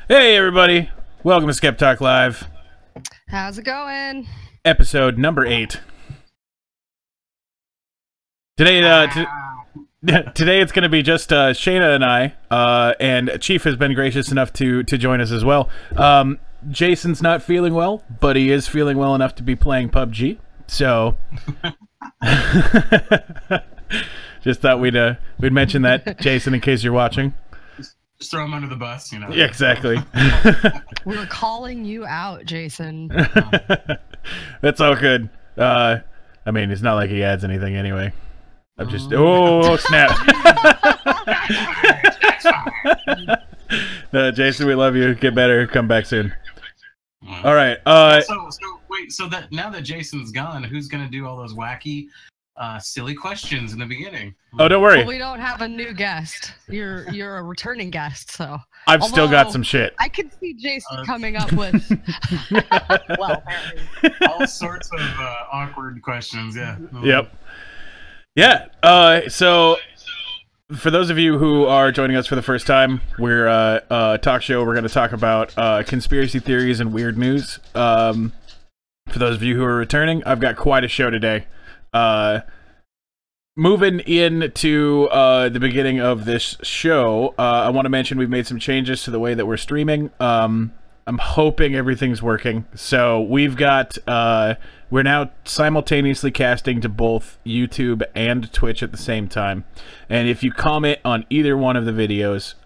Hey everybody, welcome to Skeptalk Live, How's it going? episode number 8. Today, today it's going to be just Shayna and I, and Chief has been gracious enough to join us as well. Jason's not feeling well, but he is feeling well enough to be playing PUBG, so just thought we'd mention that, Jason, in case you're watching. Just throw him under the bus, you know. Yeah, exactly. We're calling you out, Jason. That's all good. I mean, it's not like he adds anything anyway. I'm just... Oh, snap. No, Jason, we love you. Get better. Come back soon. All right. So that now that Jason's gone, who's gonna do all those wacky, silly questions in the beginning? Oh, don't worry. Well, we don't have a new guest. You're a returning guest, so I've still got some shit. I could see Jason coming up with well, all sorts of awkward questions. Yeah. Yep. Yeah. So for those of you who are joining us for the first time, we're a talk show. We're going to talk about conspiracy theories and weird news. For those of you who are returning, I've got quite a show today. Moving into the beginning of this show, I want to mention we've made some changes to the way that we're streaming. I'm hoping everything's working. So we've got, we're now simultaneously casting to both YouTube and Twitch at the same time. And if you comment on either one of the videos,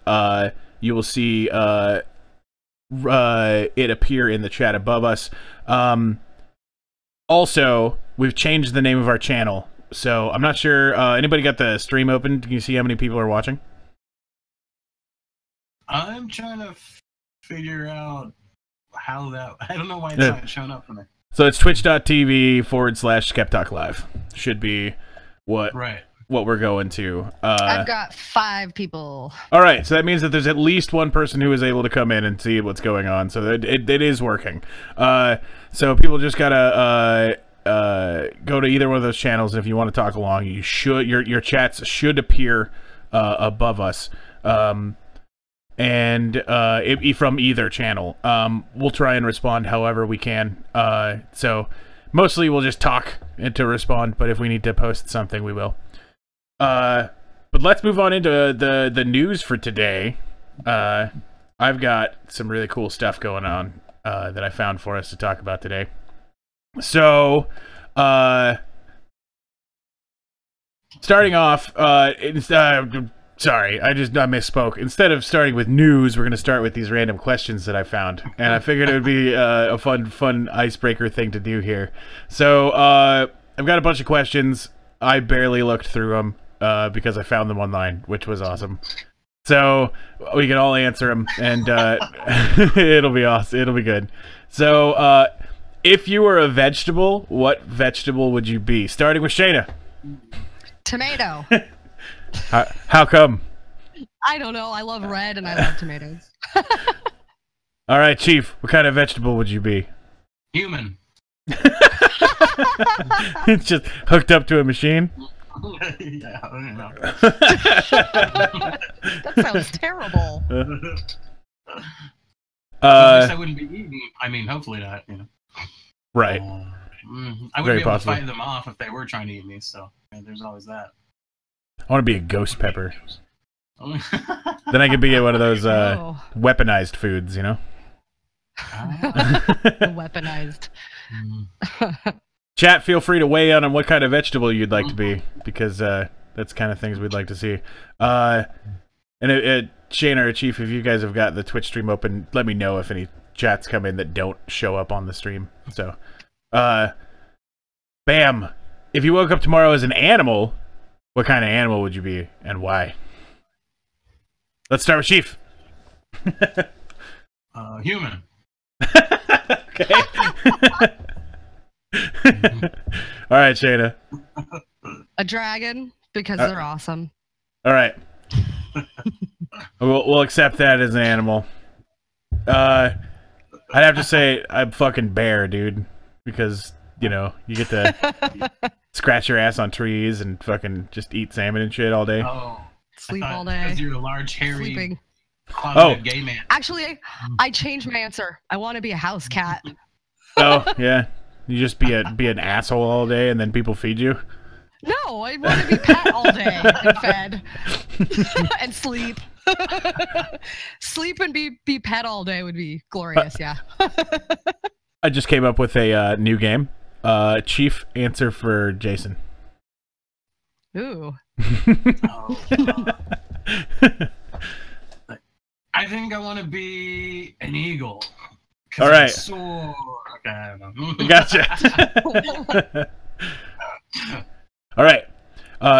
you will see it appear in the chat above us. Also, we've changed the name of our channel. So I'm not sure. Anybody got the stream open? Can you see how many people are watching? I'm trying to figure out how that. I don't know why it's not showing up for me. So it's twitch.tv/Skeptalk Live. Should be what we're going to. I've got 5 people. All right, so that means that there's at least one person who is able to come in and see what's going on. So it is working. So people just gotta go to either one of those channels, and if you want to talk along, you should. Your chats should appear above us. And from either channel. We'll try and respond however we can. So mostly we'll just talk to respond, but if we need to post something, we will. But let's move on into the news for today. I've got some really cool stuff going on that I found for us to talk about today. So, starting off, sorry, I misspoke. Instead of starting with news, we're going to start with these random questions that I found. And I figured it would be a fun icebreaker thing to do here. So, I've got a bunch of questions. I barely looked through them because I found them online, which was awesome. So, we can all answer them, and it'll be awesome. It'll be good. So, if you were a vegetable, what vegetable would you be? Starting with Shayna. Tomato. How come? I don't know. I love red and I love tomatoes. All right, Chief. What kind of vegetable would you be? Human. It's just hooked up to a machine? Yeah, I don't know. That sounds terrible. At least I wouldn't be eaten. I mean, hopefully not, you know. Right. I wouldn't be able to fight them off if they were trying to eat me, so yeah, there's always that. I want to be a ghost pepper. Then I could be one of those weaponized foods, you know? Weaponized. Chat, feel free to weigh in on what kind of vegetable you'd like to be, because that's kind of things we'd like to see. And Shane or Chief, if you guys have got the Twitch stream open, let me know if any chats come in that don't show up on the stream. So, bam. If you woke up tomorrow as an animal, what kind of animal would you be and why? Let's start with Chief. Human. Okay. All right, Shayna. A dragon, because they're awesome. All right. We'll accept that as an animal. I'd have to say I'm fucking bear, dude, because you know you get to scratch your ass on trees and fucking just eat salmon and shit all day. Oh, Sleep all day. Because you're a large, hairy, Sleeping. closeted gay man. Actually, I changed my answer. I want to be a house cat. Oh yeah, you just be an asshole all day, and then people feed you. No, I want to be pet all day and fed and sleep. Sleep and be pet all day would be glorious. Yeah. I just came up with a new game. Chief, answer for Jason. Ooh. I think I want to be an eagle. All right. Soar. Okay, I don't know. Gotcha. All right.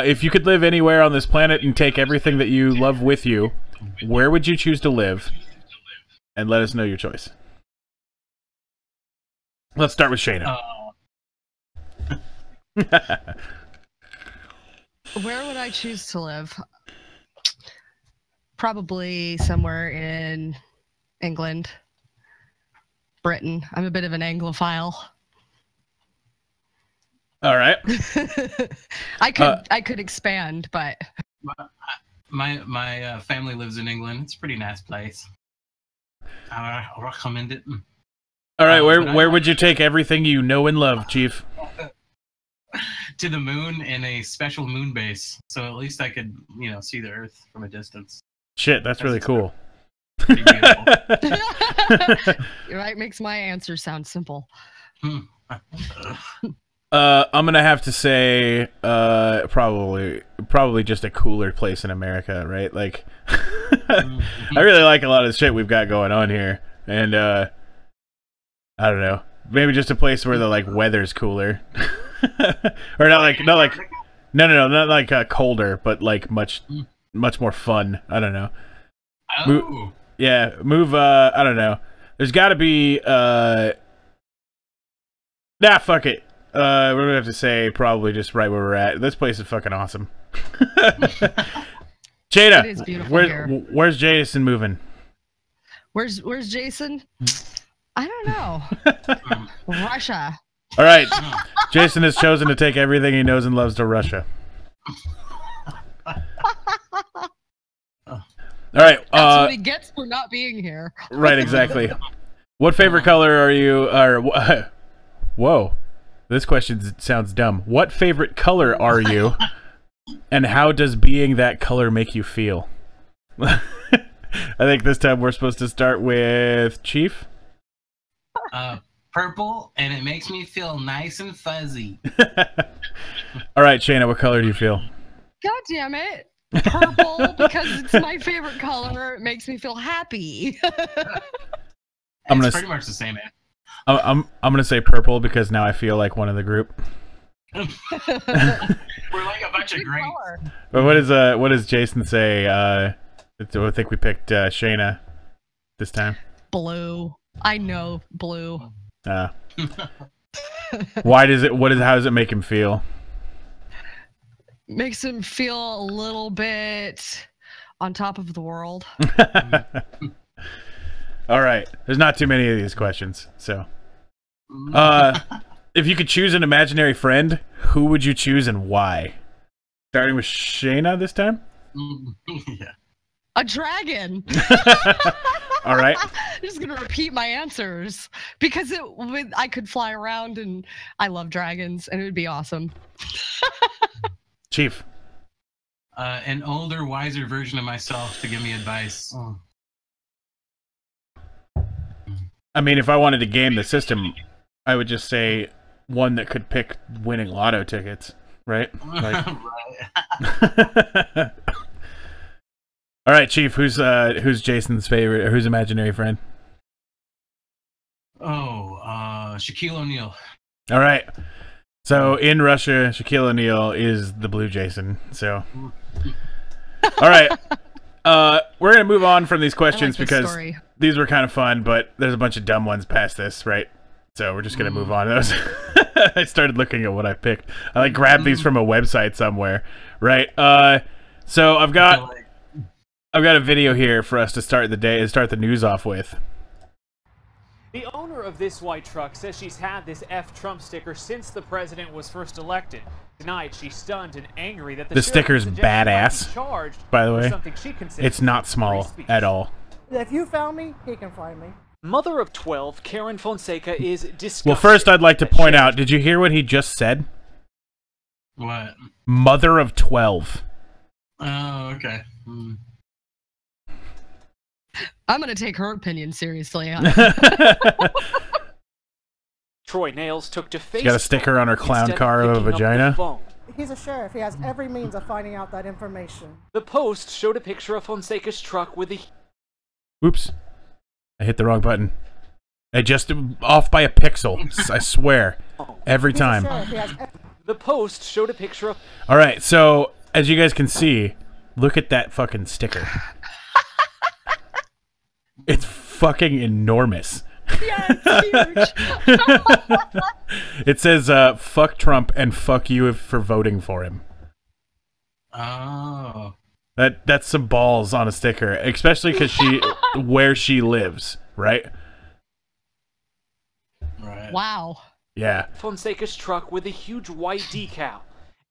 If you could live anywhere on this planet and take everything that you love with you, where would you choose to live? And let us know your choice. Let's start with Shayna. Where would I choose to live? Probably somewhere in England, Britain. I'm a bit of an Anglophile. All right. I could expand, but my family lives in England. It's a pretty nice place. I recommend it. All right. Where would you take everything you know and love, Chief? To the moon in a special moon base, so at least I could, see the Earth from a distance. Shit, that's really cool. Pretty beautiful. Right, makes my answer sound simple. I'm gonna have to say, probably just a cooler place in America, right? Like, I really like a lot of the shit we've got going on here, and I don't know, maybe just a place where the weather's cooler, or not like no, not like colder, but like much more fun. I don't know. Oh. Move. I don't know. There's got to be. Fuck it. We're gonna have to say probably just right where we're at. This place is fucking awesome. Jada, It is beautiful where's Jason moving? Where's Jason? I don't know. Russia. All right, Jason has chosen to take everything he knows and loves to Russia. All right. That's what he gets for not being here. Right, exactly. What favorite color are you? Or whoa, this question sounds dumb. What favorite color are you, and how does being that color make you feel? I think this time we're supposed to start with Chief. Purple, and it makes me feel nice and fuzzy. All right, Shayna, what color do you feel? God damn it. Purple, because it's my favorite color. It makes me feel happy. It's pretty much the same, man. I'm gonna say purple because now I feel like one of the group. We're like a bunch of greats. But what does Jason say? I think we picked Shayna this time. Blue. I know blue. How does it make him feel? Makes him feel a little bit on top of the world. All right. There's not too many of these questions, so. If you could choose an imaginary friend, who would you choose and why? Starting with Shayna this time? Yeah. A dragon. All right. I'm just gonna repeat my answers because I could fly around and I love dragons and it would be awesome. Chief. An older, wiser version of myself to give me advice. I mean, if I wanted to game the system, I would just say one that could pick winning lotto tickets, right? Like... Right. All right, Chief. Who's Jason's favorite, or whose imaginary friend? Shaquille O'Neal. All right. So in Russia, Shaquille O'Neal is the blue Jason. So, all right. We're gonna move on from these questions because these were kind of fun, but there's a bunch of dumb ones past this, right? So we're just gonna move on to those. I started looking at what I picked. I grabbed these from a website somewhere, right? So I've got a video here for us to start the day and start the news off with. The owner of this white truck says she's had this F Trump sticker since the president was first elected. Tonight, she's stunned and angry that the sticker's badass, by the way. It's not small at all. If you found me, he can find me. Mother of 12, Karen Fonseca is disgusted. Well, first I'd like to point out, did you hear what he just said? What? Mother of 12. Oh, okay. Hmm. I'm gonna take her opinion seriously. Troy Nails took to Facebook. She's got a sticker on her clown car of a vagina. He's a sheriff. He has every means of finding out that information. The post showed a picture of Fonseca's truck with a... Oops. I hit the wrong button. I just off by a pixel. I swear. Every time. The post showed a picture of... Alright, so as you guys can see, look at that fucking sticker. It's fucking enormous. Yeah, it's huge. It says, fuck Trump and fuck you for voting for him. Oh. That's some balls on a sticker, especially because where she lives, right? Right. Wow. Yeah. Fonseca's truck with a huge white decal.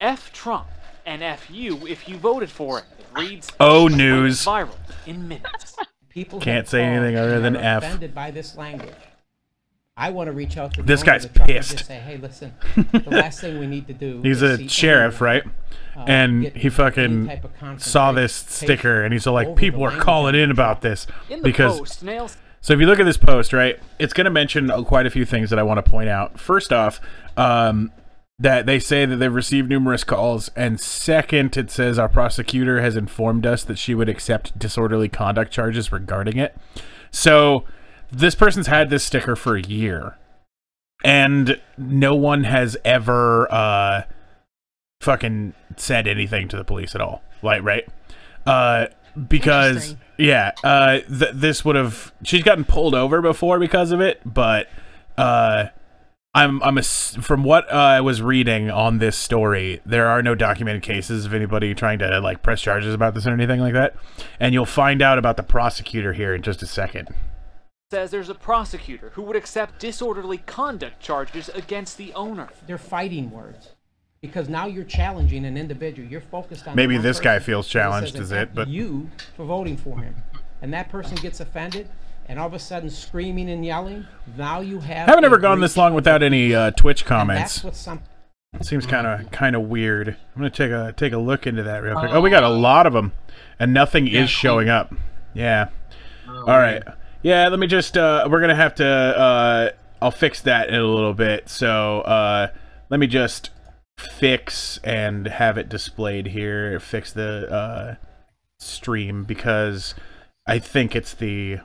F Trump and F you if you voted for him. It reads, Oh, news. Viral in minutes. People can't say anything other than F. Offended by this language. I want to reach out to this guy's the truck and pissed. just say, hey, listen, the last thing we need to do. He's is a see sheriff, anyone, right? And he fucking type of saw this sticker, and he's all like, over the people are language calling of in the about truck. this. In the Because post, Nails... So if you look at this post, right, it's going to mention quite a few things that I want to point out. First off, that they say that they've received numerous calls, and second, it says our prosecutor has informed us that she would accept disorderly conduct charges regarding it. So this person's had this sticker for a year, and no one has ever fucking said anything to the police at all, like, right? Because yeah, this would have, she's gotten pulled over before because of it, but from what I was reading on this story, there are no documented cases of anybody trying to like press charges about this or anything like that. And you'll find out about the prosecutor here in just a second. Says there's a prosecutor who would accept disorderly conduct charges against the owner. They're fighting words. Because now you're challenging an individual. You're focused on Maybe one this guy person feels that challenged, says is it? But you for voting for him. And that person gets offended, and all of a sudden screaming and yelling. Now you have. I haven't ever gone this long without any Twitch comments. That's what some. It seems kind of weird. I'm gonna take a look into that real quick. Oh, we got a lot of them, and nothing is showing up. Yeah. All right. Yeah. Let me just. We're gonna have to. I'll fix that in a little bit. So let me just fix and have it displayed here. Fix the stream because I think it's the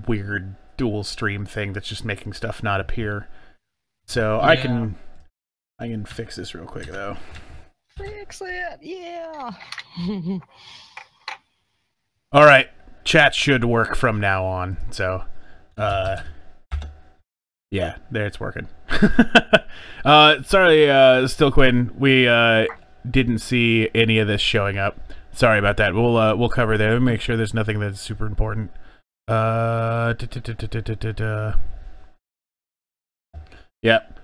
weird dual stream thing that's just making stuff not appear. So yeah. I can fix this real quick though. Fix it, yeah. All right, chat should work from now on. So, yeah, there it's working. Sorry, Still Quinn, we didn't see any of this showing up. Sorry about that. We'll cover that. Let me make sure there's nothing that's super important. Yep.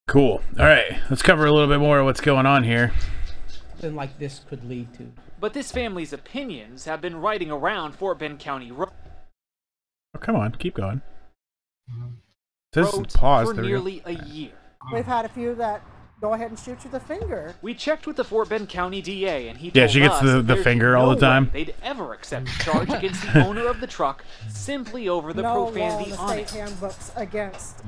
Cool. All right, let's cover a little bit more of what's going on here. Something like this could lead to. But this family's opinions have been riding around Fort Bend County roads. Oh, come on, keep going. This is pause for nearly a year. We've had a few that go ahead and shoot you the finger. We checked with the Fort Bend County DA, and he told she gets us the finger all the time. They'd ever accept a charge against the owner of the truck simply over the profanity law on in the state handbooks against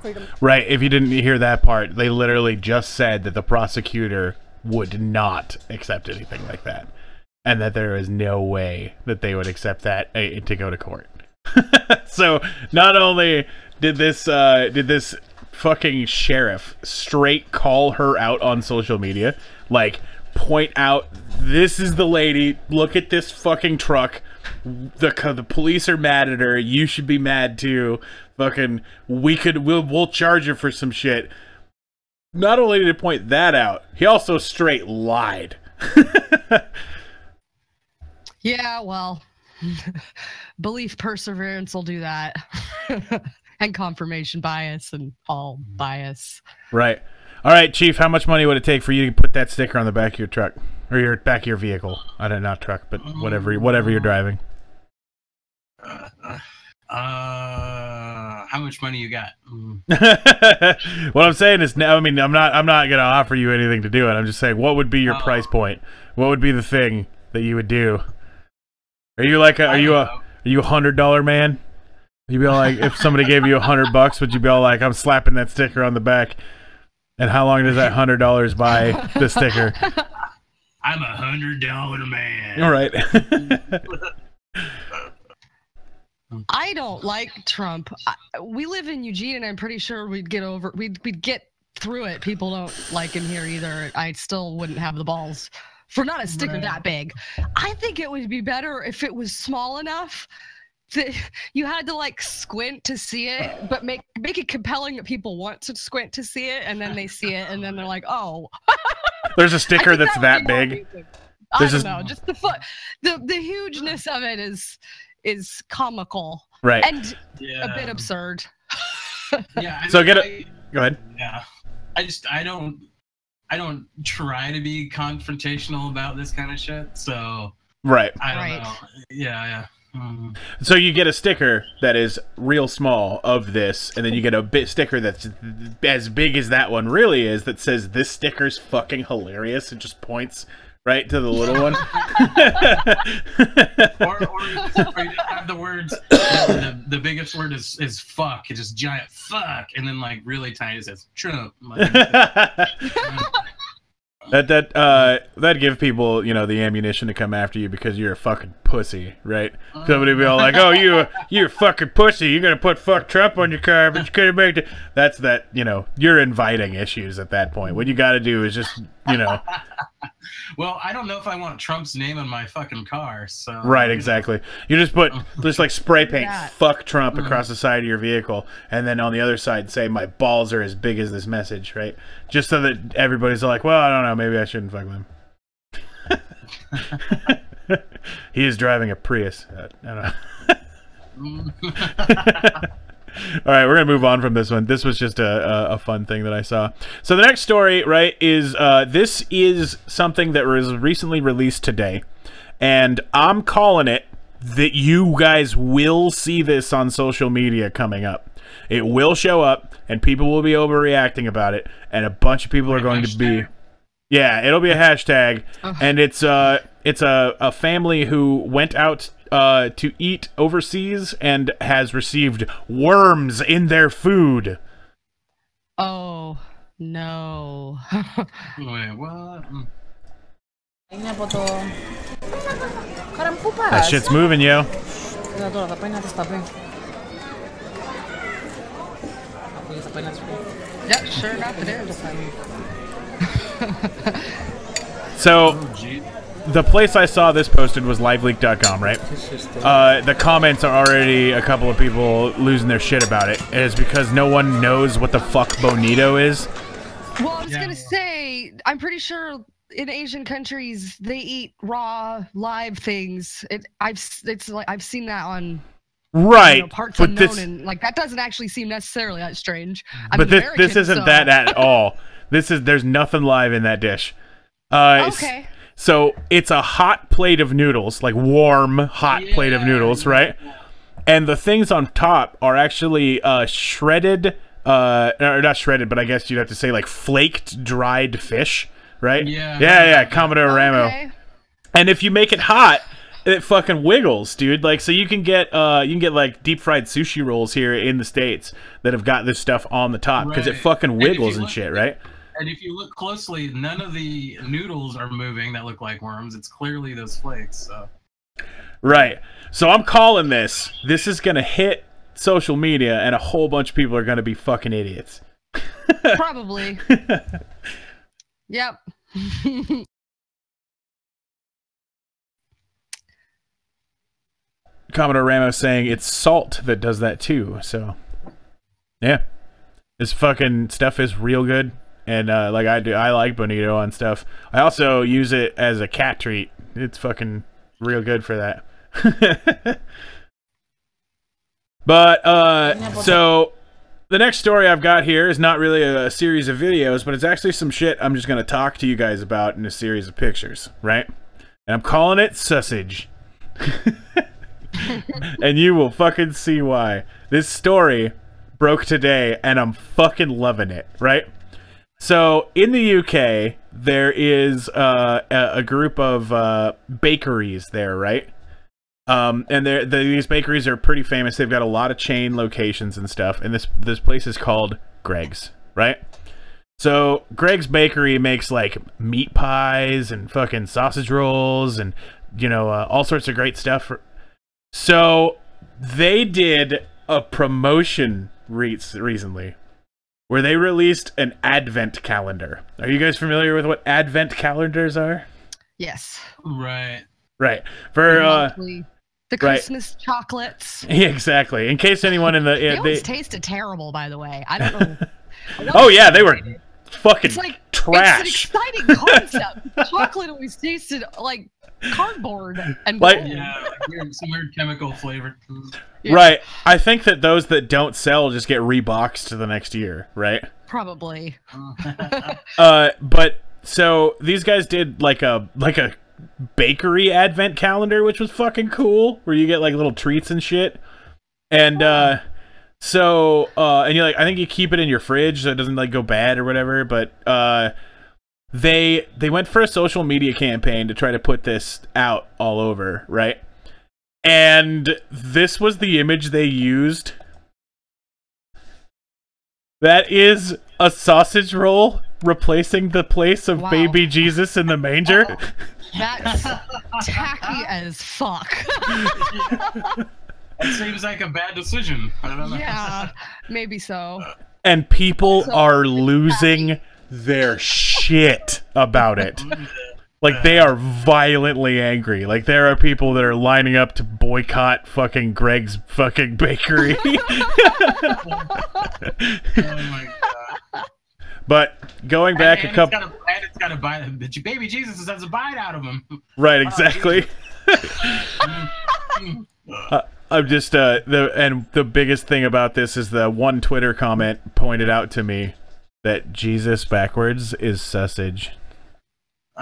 freedom. Right. If you didn't hear that part, they literally just said that the prosecutor would not accept anything like that, and that there is no way that they would accept that to go to court. So not only did this fucking sheriff straight call her out on social media, like point out, this is the lady, look at this fucking truck, the police are mad at her, you should be mad too, fucking we'll charge her for some shit. Not only did he point that out, he also straight lied. Yeah, well, belief perseverance will do that. And confirmation bias and all bias. Right. All right, Chief, how much money would it take for you to put that sticker on the back of your truck? or your back of your vehicle. I don't know, not truck, but whatever you're driving. How much money you got? What I'm saying is, I mean, I'm not gonna offer you anything to do it. I'm just saying, what would be your price point? What would be the thing that you would do? Are you like are you a $100 man? You'd be all like, if somebody gave you $100, would you be all like, I'm slapping that sticker on the back? And how long does that $100 buy the sticker? I'm $100 man. All right. I don't like Trump. We live in Eugene, and I'm pretty sure we'd get through it. People don't like him here either. I still wouldn't have the balls for not a sticker that big. I think it would be better if it was small enough that you had to like squint to see it, but make it compelling that people want to squint to see it, and then they see it, and then they're like, oh. There's a sticker that's that big. I don't know. Just the hugeness of it is comical, right? And a bit absurd. Yeah. So go ahead. Yeah. I don't try to be confrontational about this kind of shit. So right. I don't know. Yeah. So you get a sticker that is real small of this, and then you get a sticker that's as big as that one really is that says this sticker's fucking hilarious. It just points right to the little one. or you just have the words, the biggest word is fuck. It's just giant fuck, and then like really tiny it says Trump. Like, That'd give people, you know, the ammunition to come after you because you're a fucking pussy, right? Somebody be all like, "Oh, you're a fucking pussy. You're gonna put fuck Trump on your car, but you couldn't make it." That's that. You know, you're inviting issues at that point. What you got to do is just, you know. Well, I don't know if I want Trump's name on my fucking car. So right, exactly. You just like spray paint "fuck Trump" across the side of your vehicle, and then on the other side say "my balls are as big as this message," right? Just so that everybody's like, "Well, I don't know, maybe I shouldn't fuck with him." He is driving a Prius. I don't know. All right, we're gonna move on from this one. This was just a fun thing that I saw. So the next story, right, is this is something that was recently released today, and I'm calling it that you guys will see this on social media coming up. It will show up, and people will be overreacting about it, and a bunch of people are going to be. Yeah, it'll be a hashtag, and it's a family who went out to eat overseas and has received worms in their food. Oh no! Wait, what? That shit's moving, yo. Yep, sure enough it is. So, the place I saw this posted was liveleak.com, right? The comments are already a couple of people losing their shit about it. And it's because no one knows what the fuck bonito is. Well, I was gonna say, I'm pretty sure in Asian countries they eat raw, live things. I've seen that on right, parts but unknown, and like that doesn't actually seem necessarily that strange. But this isn't that at all. There's nothing live in that dish. Okay. So it's a hot plate of noodles, like warm, hot plate of noodles, right? And the things on top are actually shredded, or not shredded, but I guess you'd have to say like flaked, dried fish, right? Yeah, Commodore Ramo. And if you make it hot, it fucking wiggles, dude. Like, so you can get like deep fried sushi rolls here in the States that have got this stuff on the top because it fucking wiggles and shit, right? And if you look closely, none of the noodles are moving that look like worms. It's clearly those flakes. So. Right. So I'm calling this. This is going to hit social media, and a whole bunch of people are going to be fucking idiots. Probably. Yep. Commodore Ramos saying it's salt that does that too. So, yeah. This fucking stuff is real good. And like I like bonito on stuff. I also use it as a cat treat. It's fucking real good for that. But so the next story I've got here is not really a series of videos, but it's actually some shit I'm just going to talk to you guys about in a series of pictures, right? And I'm calling it sausage. And you will fucking see why. This story broke today, and I'm fucking loving it, right? So, in the UK, there is a group of bakeries there, right? And these bakeries are pretty famous. They've got a lot of chain locations and stuff. And this place is called Greg's, right? So Greg's Bakery makes like meat pies and fucking sausage rolls and, you know, all sorts of great stuff. So they did a promotion recently where they released an advent calendar. Are you guys familiar with what advent calendars are? Yes. Right. Right. For the Christmas chocolates. Yeah, exactly. In case anyone in the they always tasted terrible, by the way. I don't know. Oh yeah, they were fucking trash. It's an exciting concept. Chocolate always tasted like cardboard and like some weird chemical flavor. Yeah. Right. I think that those that don't sell just get reboxed the next year, right? Probably. But so these guys did like a bakery advent calendar, which was fucking cool, where you get like little treats and shit. And and you like, I think you keep it in your fridge so it doesn't like go bad or whatever, but they went for a social media campaign to try to put this out all over, right? And this was the image they used. That is a sausage roll replacing the place of baby Jesus in the manger. That's tacky as fuck. It seems like a bad decision. I don't know. Yeah, maybe so. And people are losing their shit about it. Like, they are violently angry. Like, there are people that are lining up to boycott fucking Greg's fucking bakery. Oh my god. But going back it's got to buy the baby Jesus has a bite out of him. Right, exactly. I'm just the biggest thing about this is the one Twitter comment pointed out to me that Jesus backwards is sausage.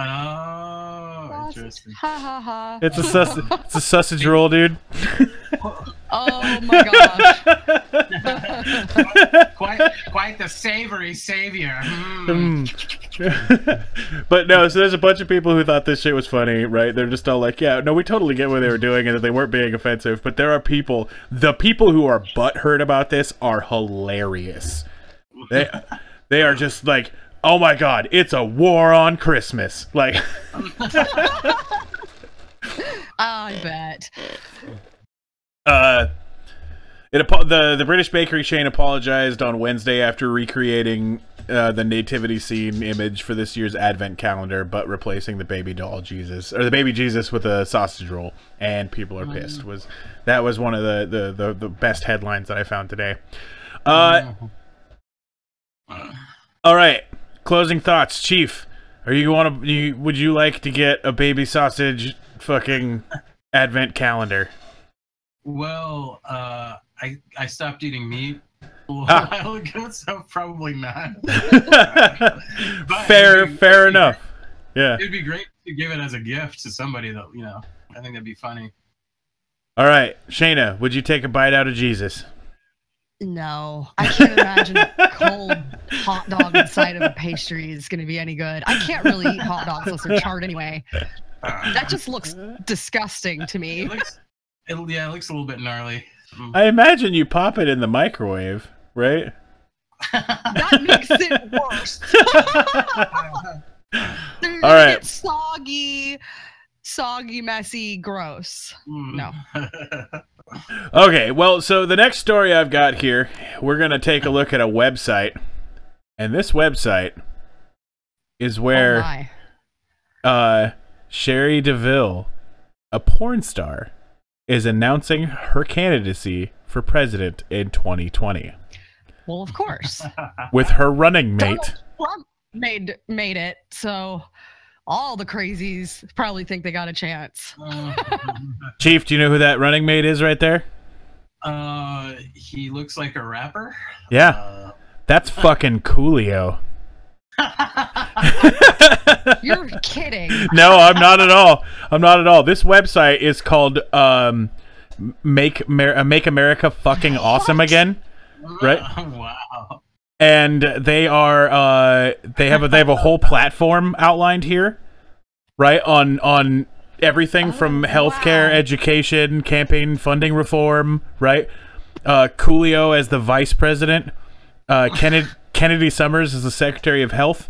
Oh, interesting. Ha ha ha. It's a sausage roll, dude. Oh my gosh. quite the savory savior. But no, so there's a bunch of people who thought this shit was funny, right? They're just all like, yeah, no, we totally get what they were doing and that they weren't being offensive, but there are people, the people who are butthurt about this are hilarious. They are just like, oh my god, it's a war on Christmas. Like, I bet. The British bakery chain apologized on Wednesday after recreating the nativity scene image for this year's advent calendar, but replacing the baby doll Jesus, or the baby Jesus, with a sausage roll. And people are pissed. That was one of the best headlines that I found today. All right, closing thoughts, Chief. Would you like to get a baby sausage fucking advent calendar? Well, I stopped eating meat a while ago, so probably not. Fair enough. Yeah. It'd be great to give it as a gift to somebody, though. You know, I think that'd be funny. All right, Shayna, would you take a bite out of Jesus? No, I can't imagine a cold hot dog inside of a pastry is going to be any good. I can't really eat hot dogs unless they're charred anyway. That just looks disgusting to me. It looks a little bit gnarly. I imagine you pop it in the microwave, right? That makes it worse. All right. It's soggy, messy, gross. No. Okay, well, so the next story I've got here, we're going to take a look at a website. And this website is where Sherry DeVille, a porn star, is announcing her candidacy for president in 2020. Well, of course. With her running mate. Donald Trump made it, so all the crazies probably think they got a chance. Chief, do you know who that running mate is right there? He he looks like a rapper. Yeah. That's fucking Coolio. You're kidding. No, I'm not at all. I'm not at all. This website is called Make America Fucking Awesome Again. Right? Wow. And they are they have a whole platform outlined here, right? On everything from healthcare, education, campaign funding reform, right? Coolio as the vice president, Kennedy Summers as the Secretary of Health,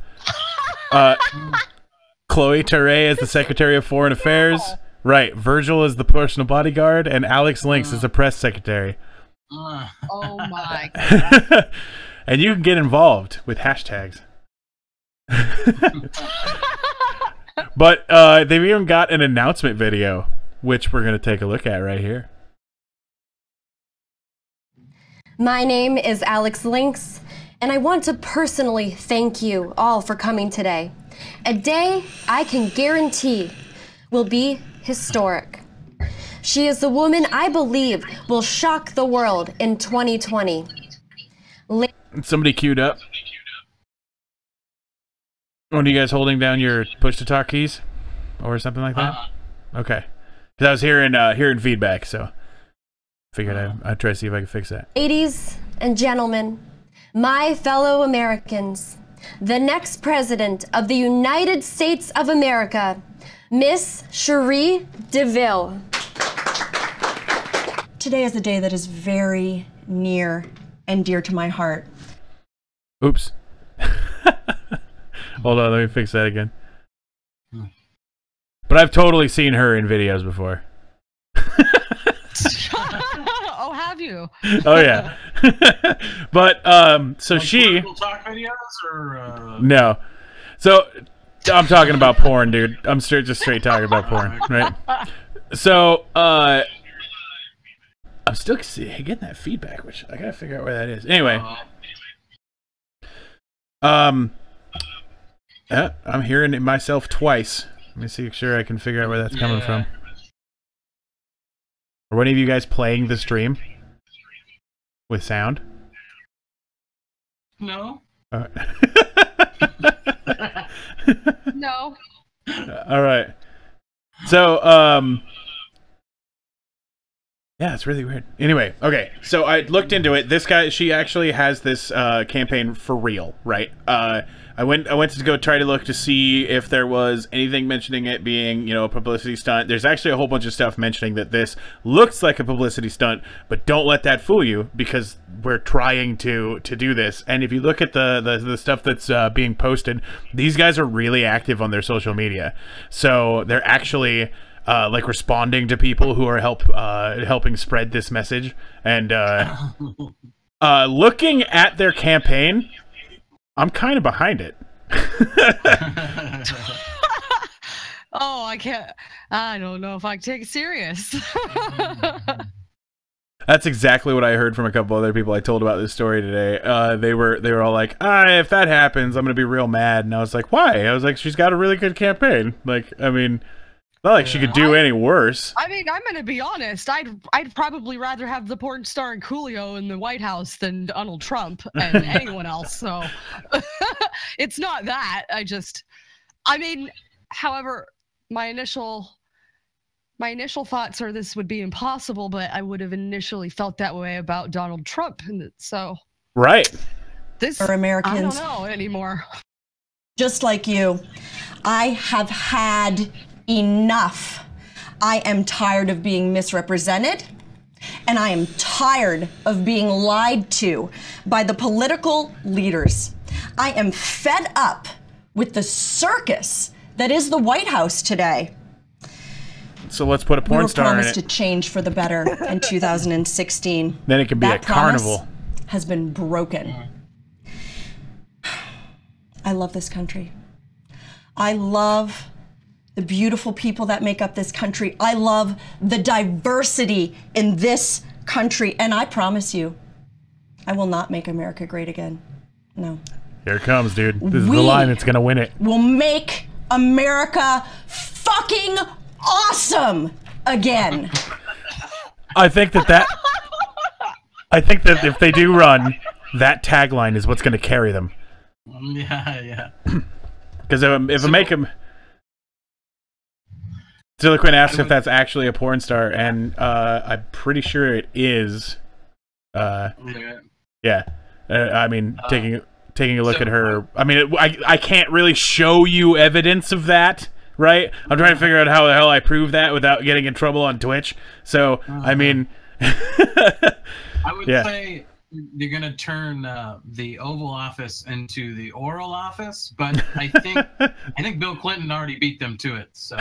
Chloe Ture as the Secretary of Foreign Affairs, right? Virgil as the personal bodyguard, and Alex Lynx as the press secretary. Oh my god. And you can get involved with hashtags. But they've even got an announcement video, which we're going to take a look at right here. My name is Alex Lynx, and I want to personally thank you all for coming today. A day I can guarantee will be historic. She is the woman I believe will shock the world in 2020. Somebody queued up. One of you guys holding down your push-to-talk keys? Or something like that? Okay. Because I was hearing feedback, so figured I'd try to see if I could fix that. Ladies and gentlemen, my fellow Americans, the next president of the United States of America, Miss Cherie DeVille. Today is a day that is very near and dear to my heart. Oops. Hold on, let me fix that again. But I've totally seen her in videos before. Oh, have you? Oh yeah. But so Like she political talk videos or no. So I'm talking about porn, dude. I'm just straight talking about porn, right? So I'm still getting that feedback, which I gotta figure out where that is. Anyway, yeah, I'm hearing it myself twice. Let me see sure I can figure out where that's coming from. Are any of you guys playing the stream with sound? no. All right. No. All right. So, yeah, it's really weird. Anyway, okay. So I looked into it. This guy, she actually has this campaign for real, right? I went to go try to look to see if there was anything mentioning it being, you know, a publicity stunt. There's actually a whole bunch of stuff mentioning that this looks like a publicity stunt, but don't let that fool you because we're trying to do this. And if you look at the stuff that's being posted, these guys are really active on their social media. So they're actually like responding to people who are helping spread this message. And looking at their campaign, I'm kind of behind it. Oh, I can't. I don't know if I can take it serious. That's exactly what I heard from a couple other people I told about this story today. They were all like, if that happens, I'm gonna be real mad. And I was like, why? I was like, she's got a really good campaign. Like, I mean, not like she could do any worse. I mean, I'm gonna be honest. I'd probably rather have the porn star and Coolio in the White House than Donald Trump and anyone else. So it's not that. I mean, however, my initial thoughts are this would be impossible, but I would have initially felt that way about Donald Trump, and so right. This For Americans, I don't know anymore. just like you, I have had enough. I am tired of being misrepresented, and I am tired of being lied to by the political leaders. I am fed up with the circus that is the White House today. So let's put a porn star in it. We were promised to change for the better in 2016. Then it can be That a carnival. promise has been broken. I love this country. I love the beautiful people that make up this country. I love the diversity in this country. And I promise you, I will not make America great again. No. Here it comes, dude. This is the line that's gonna win it. We'll make America fucking awesome again. I think that I think that if they do run, that tagline is what's going to carry them. Yeah. Because if I make him... Zilla Quinn asks if that's actually a porn star, and I'm pretty sure it is. Yeah. I mean, taking a look at her... I mean, I can't really show you evidence of that, right? I'm trying to figure out how the hell I prove that without getting in trouble on Twitch. So, I mean... I would say you're gonna turn the Oval Office into the Oral Office, but I think Bill Clinton already beat them to it. So.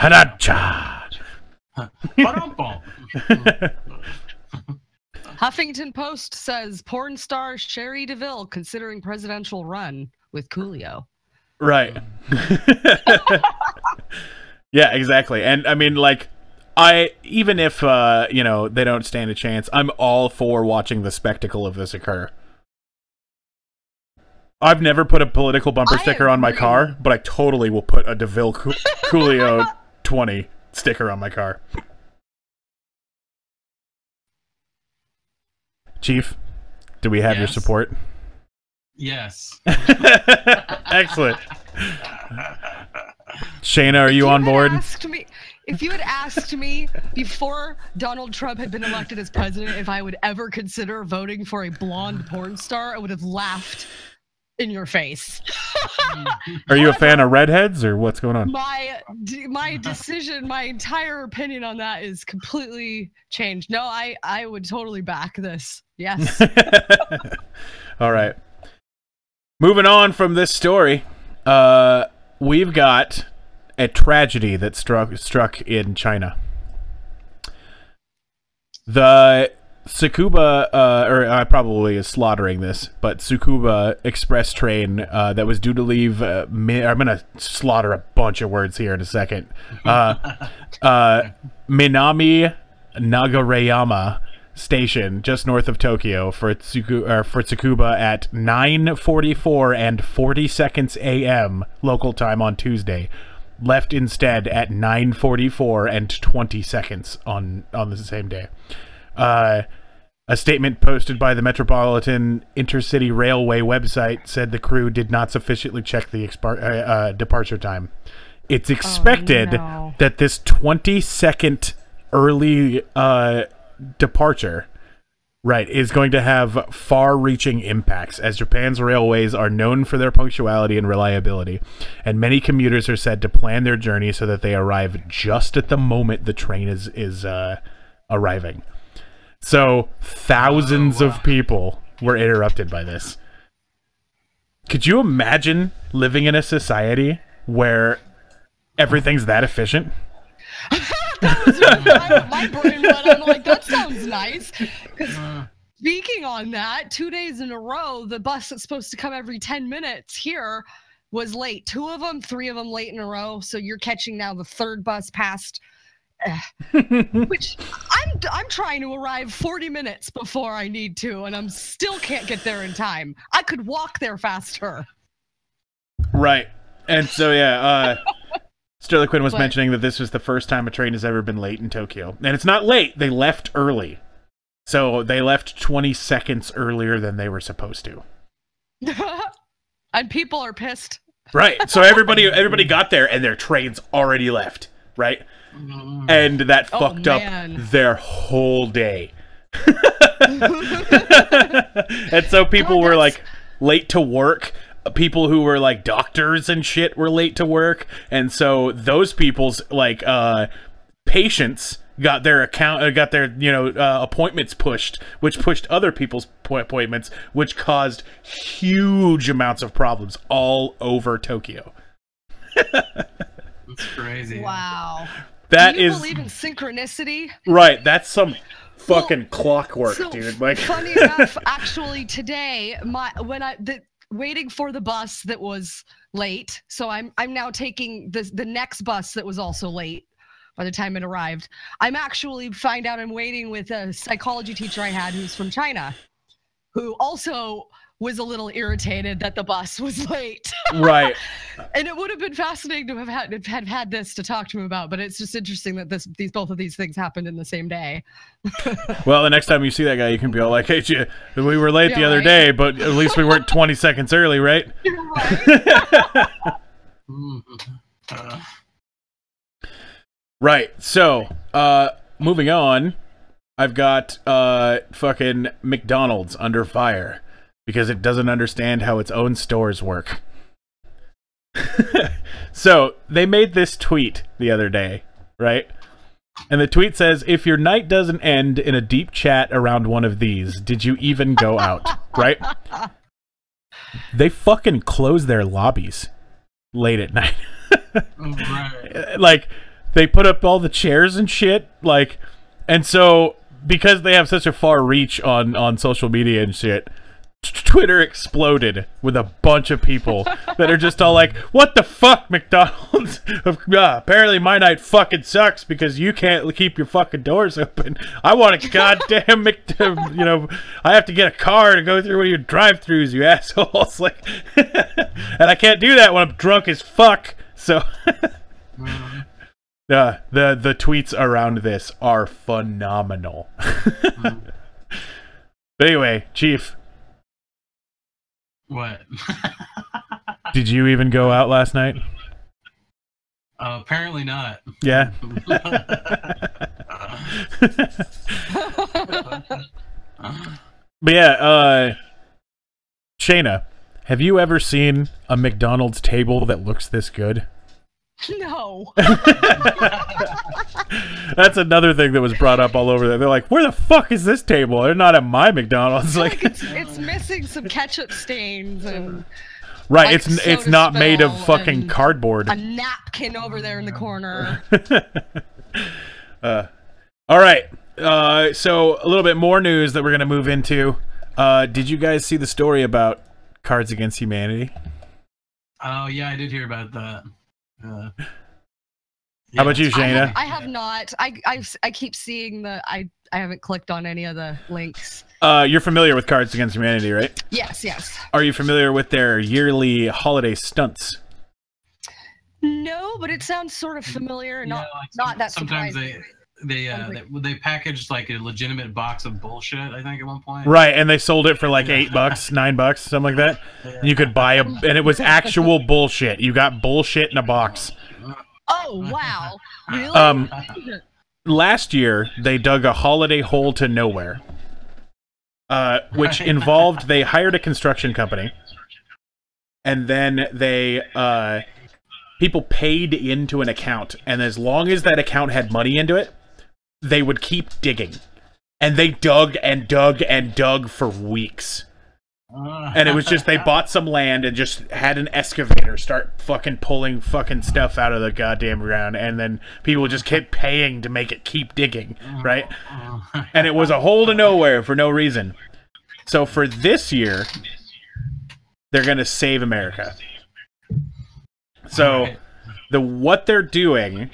Huffington Post says porn star Sherry DeVille considering presidential run with Coolio. Right. Yeah, exactly. And I mean, like, even if you know, they don't stand a chance, I'm all for watching the spectacle of this occur. I've never put a political bumper sticker on my car, but I totally will put a DeVille Coolio 20 sticker on my car. Chief, do we have your support? Yes. Excellent. Shayna, are you on board? If you had asked me before Donald Trump had been elected as president if I would ever consider voting for a blonde porn star, I would have laughed in your face. Are you a fan of redheads, or what's going on? My decision, my entire opinion on that is completely changed. No, I would totally back this. Yes. All right. Moving on from this story, we've got a tragedy that struck in China. The Tsukuba, or I probably is slaughtering this, but Tsukuba express train that was due to leave. I'm gonna slaughter a bunch of words here in a second. Minami Nagareyama Station, just north of Tokyo, for Tsukuba at 9:44 and 40 seconds a.m. local time on Tuesday. Left instead at 9:44 and 20 seconds on the same day. A statement posted by the Metropolitan Intercity Railway website said the crew did not sufficiently check the departure time. It's expected that this 20-second early departure, right, is going to have far-reaching impacts, as Japan's railways are known for their punctuality and reliability, and many commuters are said to plan their journey so that they arrive just at the moment the train is arriving. So thousands of people were interrupted by this. Could you imagine living in a society where everything's that efficient? That was my brain went. I'm like, that sounds nice. Because speaking on that, 2 days in a row, the bus that's supposed to come every 10 minutes here was late. 2 of them, 3 of them late in a row. So you're catching now the 3rd bus past. Which I'm trying to arrive 40 minutes before I need to, and I'm still can't get there in time. I could walk there faster. Right. And so yeah, Sterling Quinn was mentioning that this was the first time a train has ever been late in Tokyo. And it's not late, they left early. So they left 20 seconds earlier than they were supposed to. And people are pissed. Right. So everybody got there and their train's already left, right? And that fucked up their whole day. And so people were like late to work. People who were like doctors and shit were late to work, and so those people's like patients got their appointments pushed, which pushed other people's appointments, which caused huge amounts of problems all over Tokyo. That's crazy. Wow. Do you believe in synchronicity? Right, that's some fucking clockwork, dude. Like, funny enough, actually today, waiting for the bus that was late, so I'm now taking the next bus that was also late by the time it arrived. I'm waiting with a psychology teacher I had who's from China, who also was a little irritated that the bus was late. Right. And it would have been fascinating to have had this to talk to him about, but it's just interesting that both of these things happened in the same day. Well, the next time you see that guy, you can be all like, "Hey, we were late the other day, but at least we weren't 20 seconds early, right?" Right. So, moving on, I've got fucking McDonald's under fire because it doesn't understand how its own stores work. So, they made this tweet the other day, right? And the tweet says, "If your night doesn't end in a deep chat around one of these, did you even go out?" Right? They fucking close their lobbies late at night. Right. Like, they put up all the chairs and shit, like, and so because they have such a far reach on social media and shit, Twitter exploded with a bunch of people that are just all like, "What the fuck, McDonald's? Apparently my night fucking sucks because you can't keep your fucking doors open. I want a goddamn I have to get a car to go through one of your drive-thrus, you assholes." Like, and I can't do that when I'm drunk as fuck. So the tweets around this are phenomenal. But anyway, Chief, what? did you even go out last night? Apparently not. Yeah. But yeah, Shayna, have you ever seen a McDonald's table that looks this good? No. That's another thing that was brought up all over there. They're like, "Where the fuck is this table? They're not at my McDonald's." Like, it's missing some ketchup stains and right, like it's not made of fucking cardboard. A napkin over there in the corner. All right. So a little bit more news that we're gonna move into. Did you guys see the story about Cards Against Humanity? Oh yeah, I did hear about that. How about you, Shayna? I have not. I keep seeing I haven't clicked on any of the links. You're familiar with Cards Against Humanity, right? Yes. Are you familiar with their yearly holiday stunts? No, but it sounds sort of familiar. Not that sometimes surprising. they packaged like a legitimate box of bullshit, I think, at one point. Right, and they sold it for like $8, $9, something like that. And you could buy and it was actual bullshit. You got bullshit in a box. Oh wow! Really? Last year they dug a holiday hole to nowhere, which involved they hired a construction company, and then they people paid into an account, and as long as that account had money into it, they would keep digging. And they dug and dug and dug for weeks. And it was just, they bought some land and just had an excavator start fucking pulling fucking stuff out of the goddamn ground, and then people just kept paying to make it keep digging, right? And it was a hole to nowhere for no reason. So for this year, they're gonna save America. So what they're doing,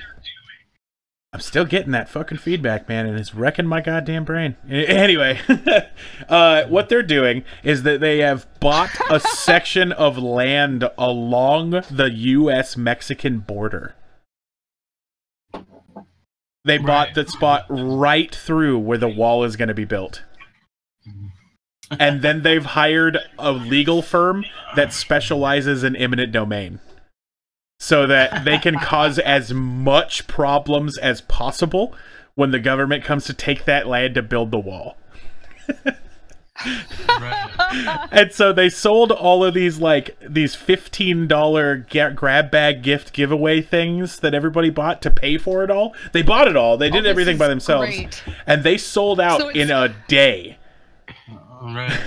I'm still getting that fucking feedback, man, and it's wrecking my goddamn brain. Anyway, what they're doing is that they have bought a section of land along the U.S.-Mexican border. They bought the spot right through where the wall is going to be built. And then they've hired a legal firm that specializes in eminent domain, so that they can cause as much problems as possible when the government comes to take that land to build the wall. Right. And so they sold all of these these $15 grab bag gift giveaway things that everybody bought to pay for it all. They bought it all. They did everything by themselves. Great. And they sold out in a day. Right.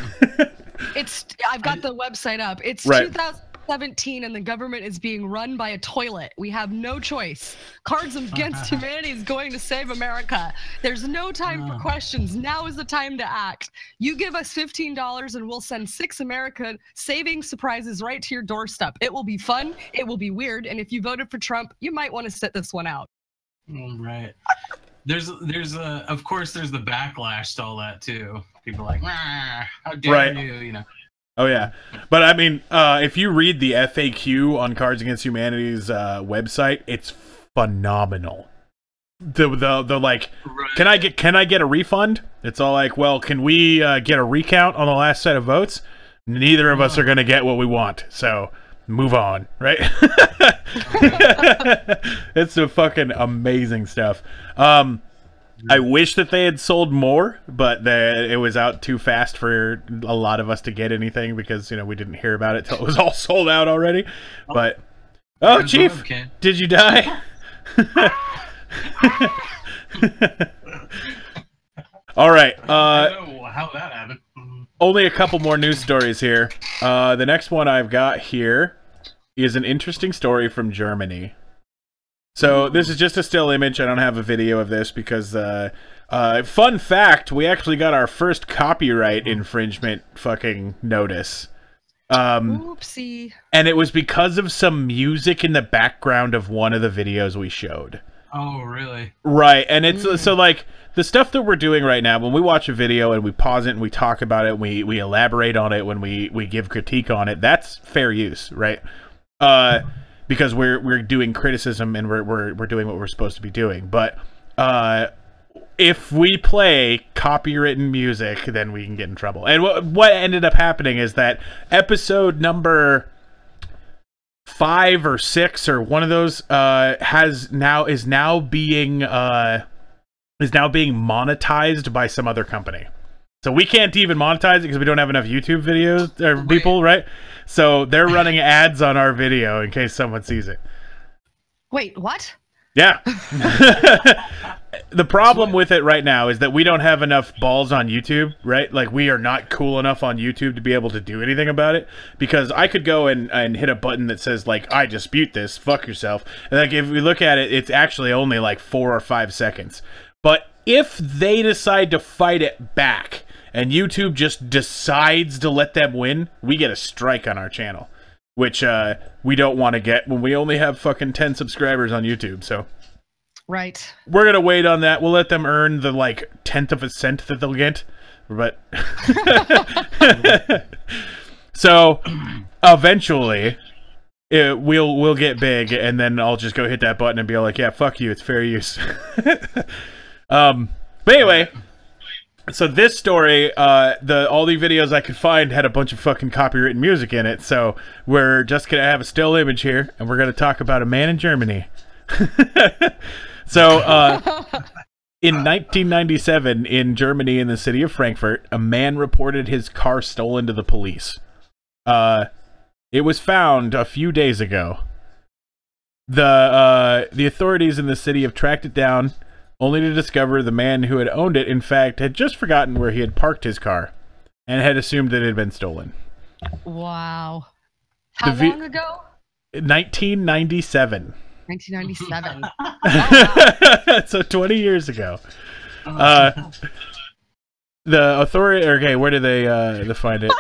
I've got the website up. It's 2017 and the government is being run by a toilet. We have no choice. Cards Against Humanity is going to save America. There's no time for questions. Now is the time to act. You give us $15 and we'll send 6 America saving surprises right to your doorstep. It will be fun. It will be weird. And if you voted for Trump, you might want to sit this one out. Right. There's of course there's the backlash to all that too. People are like, how dare you, you know. Oh yeah, but I mean, if you read the FAQ on Cards Against Humanity's website, it's phenomenal. The like, Right. can I get a refund? It's all like, well, can we get a recount on the last set of votes? Neither of us are gonna get what we want, so move on, right? It's a fucking amazing stuff. I wish that they had sold more, but it was out too fast for a lot of us to get anything because, you know, we didn't hear about it till it was all sold out already. But oh, Chief, did you die? All right. I don't know how that happened. Only a couple more news stories here. The next one I've got here is an interesting story from Germany. So this is just a still image. I don't have a video of this because, fun fact, we actually got our first copyright infringement fucking notice. Oopsie. And it was because of some music in the background of one of the videos we showed. Oh, really? Right, and it's so like the stuff that we're doing right now, when we watch a video and we pause it and we talk about it, we elaborate on it when we give critique on it, that's fair use, right? Because we're doing criticism and we're doing what we're supposed to be doing. But if we play copywritten music, then we can get in trouble. And what ended up happening is that episode number 5 or 6 or one of those is now being monetized by some other company. So we can't even monetize it because we don't have enough YouTube videos or people, right? So they're running ads on our video in case someone sees it. Wait, what? Yeah. The problem with it right now is that we don't have enough balls on YouTube, right? Like, we are not cool enough on YouTube to be able to do anything about it, because I could go and hit a button that says, like, I dispute this, fuck yourself. And, like, if we look at it, it's actually only, like, 4 or 5 seconds. But if they decide to fight it back, and YouTube just decides to let them win, we get a strike on our channel, which we don't want to get when we only have fucking 10 subscribers on YouTube, so... Right. We're gonna wait on that. We'll let them earn the, like, 10th of a cent that they'll get. But... So, eventually, we'll get big, and then I'll just go hit that button and be like, yeah, fuck you, it's fair use. But anyway... So this story, all the videos I could find had a bunch of fucking copywritten music in it, so we're just gonna have a still image here, and we're gonna talk about a man in Germany. So, in 1997, in Germany, in the city of Frankfurt, a man reported his car stolen to the police. It was found a few days ago. The authorities in the city have tracked it down, only to discover the man who had owned it, in fact, had just forgotten where he had parked his car, and had assumed that it had been stolen. Wow. How long ago? 1997. 1997. So 20 years ago. The authority... Okay, where did they find it?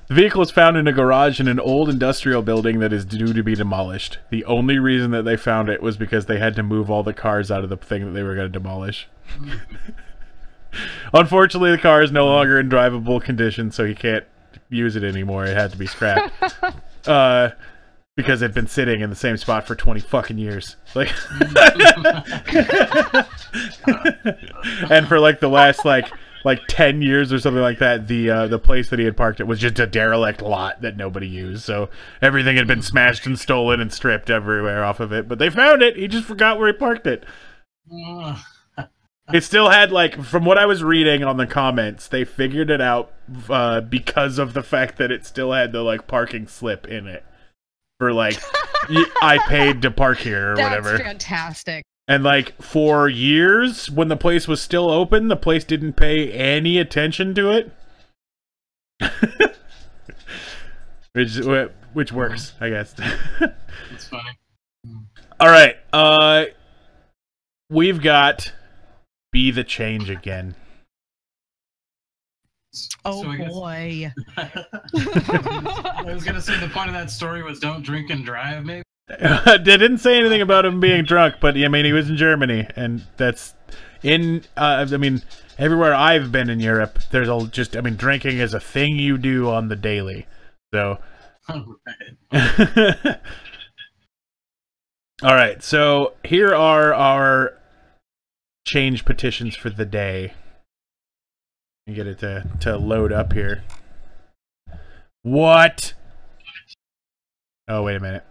The vehicle was found in a garage in an old industrial building that is due to be demolished. The only reason that they found it was because they had to move all the cars out of the thing that they were going to demolish. Unfortunately, the car is no longer in drivable condition, so he can't use it anymore. It had to be scrapped. Because it'd been sitting in the same spot for 20 fucking years. Like, and for like the last like 10 years or something like that, the place that he had parked it was just a derelict lot that nobody used. So everything had been smashed and stolen and stripped everywhere off of it. But they found it. He just forgot where he parked it. It still had, like, from what I was reading on the comments, they figured it out because of the fact that it still had the, like, parking slip in it. For, like, I paid to park here or whatever. That's fantastic. And, like, for years, when the place was still open, the place didn't pay any attention to it. which works, I guess. That's funny. All right. We've got Be the Change Again. Oh, So I guess- boy. I was gonna say the point of that story was don't drink and drive, maybe. They didn't say anything about him being drunk, but I mean, he was in Germany, and that's I mean, everywhere I've been in Europe, there's drinking is a thing you do on the daily. So. Right. All right, so here are our change petitions for the day. Let me get it to load up here. What? Oh, wait a minute.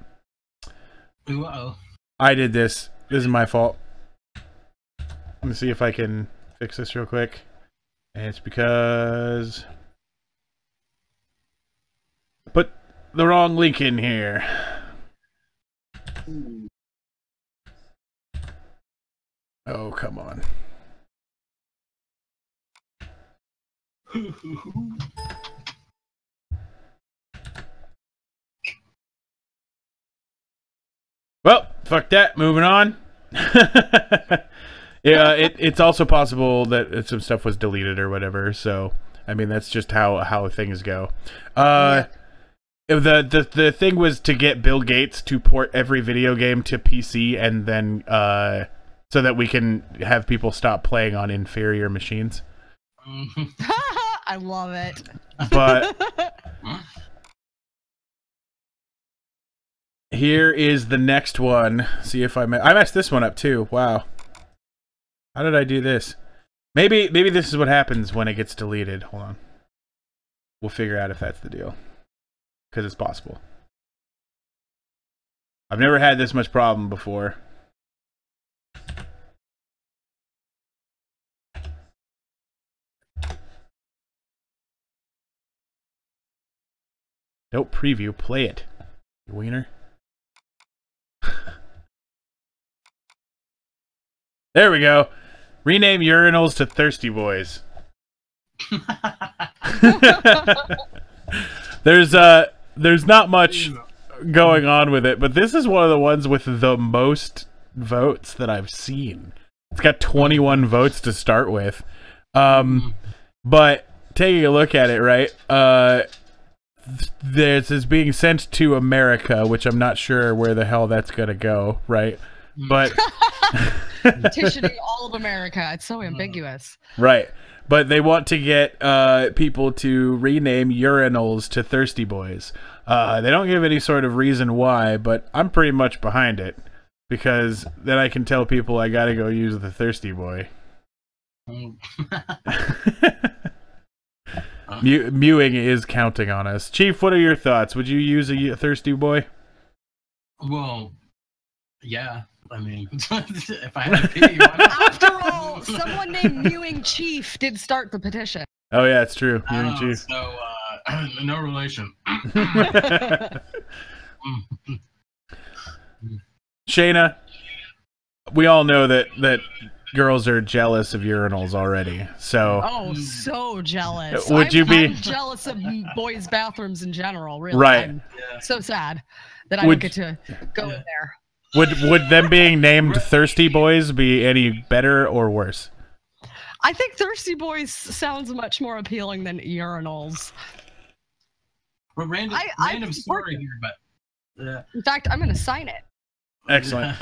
Uh-oh. I did this. This is my fault. Let me see if I can fix this real quick. And it's because I put the wrong link in here. Oh, come on. Well, fuck that. Moving on. Yeah, it's also possible that some stuff was deleted or whatever. So, I mean, that's just how things go. The thing was to get Bill Gates to port every video game to PC and then so that we can have people stop playing on inferior machines. I love it. But here is the next one. See if I messed this one up too. Wow. How did I do this? Maybe this is what happens when it gets deleted. Hold on. We'll figure out if that's the deal. Because it's possible. I've never had this much problem before. Don't preview, play it. You wiener. There we go. Rename urinals to Thirsty Boys. There's not much going on with it, but this is one of the ones with the most votes that I've seen. It's got 21 votes to start with. But taking a look at it, right? This is being sent to America, which I'm not sure where the hell that's gonna go, right? But Petitioning all of America. It's so ambiguous. Right. But they want to get people to rename urinals to Thirsty Boys. They don't give any sort of reason why, but I'm pretty much behind it. Because then I can tell people I gotta go use the Thirsty Boy. Mewing is counting on us. Chief, what are your thoughts? Would you use a Thirsty Boy? Well, yeah. I mean, if I had to pee, why not? After all, someone named Mewing Chief did start the petition. Oh yeah, it's true. Mewing Chief. So, no relation. Shayna, we all know that girls are jealous of urinals already. So so jealous. I'm jealous of boys' bathrooms in general, really. Right. I'm so sad that I don't get to go in there. Would them being named Thirsty Boys be any better or worse? I think Thirsty Boys sounds much more appealing than urinals. Well, random story here, but in fact, I'm going to sign it. Excellent.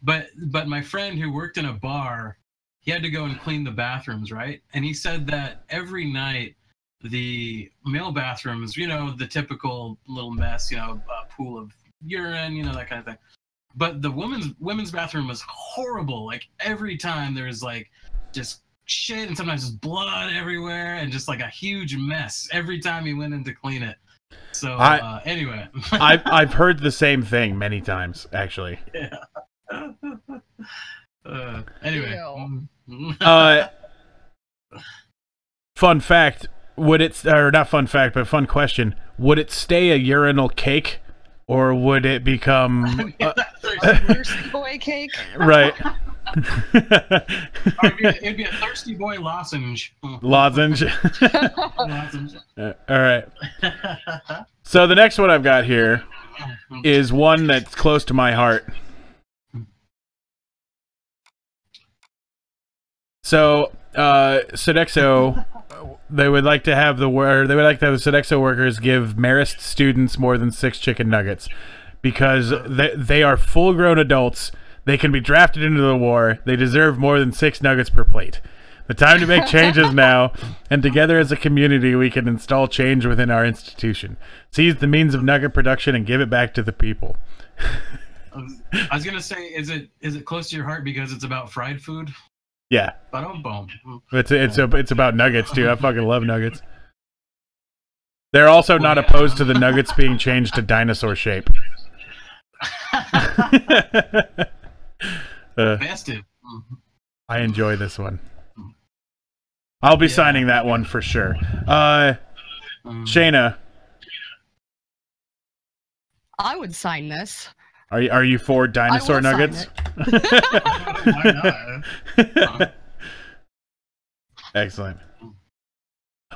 but my friend who worked in a bar, he had to go and clean the bathrooms, right? And he said that every night the male bathrooms, you know, the typical little mess, you know, pool of urine, you know, that kind of thing. But the women's bathroom was horrible. Like every time there was like just shit and sometimes just blood everywhere and just like a huge mess every time he went in to clean it. So anyway, I've heard the same thing many times actually. Yeah. Anyway. Fun fact: would it, or not fun fact, but fun question? Would it stay a urinal cake? Or would it become a Thirsty Boy cake? Right. It'd be a Thirsty Boy lozenge. Lozenge. Lozenge. All right. So the next one I've got here is one that's close to my heart. So Sodexo, they would like to have the Sodexo workers give Marist students more than 6 chicken nuggets because they are full-grown adults. They can be drafted into the war. They deserve more than 6 nuggets per plate. The time to make changes now, and together as a community, we can install change within our institution. Seize the means of nugget production and give it back to the people. I was gonna say, is it close to your heart because it's about fried food? Yeah. Boom. It's about nuggets too. I fucking love nuggets. They're also not opposed to the nuggets being changed to dinosaur shape. Festive. I enjoy this one. I'll be signing that one for sure. Shayna, I would sign this. are you for dinosaur nuggets? Why not? Excellent.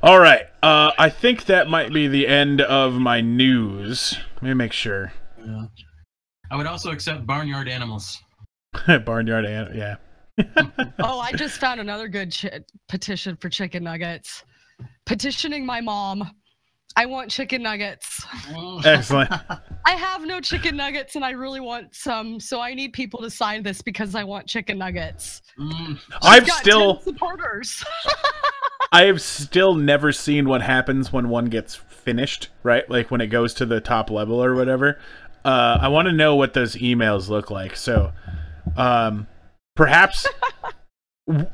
All right. I think that might be the end of my news. Let me make sure. Yeah. I would also accept barnyard animals. Barnyard, yeah. Oh, I just found another good petition for chicken nuggets. Petitioning my mom. I want chicken nuggets. Excellent. I have no chicken nuggets and I really want some, so I need people to sign this because I want chicken nuggets. I've got still 10 supporters. I have still never seen what happens when one gets finished, right? Like when it goes to the top level or whatever. I want to know what those emails look like. So, perhaps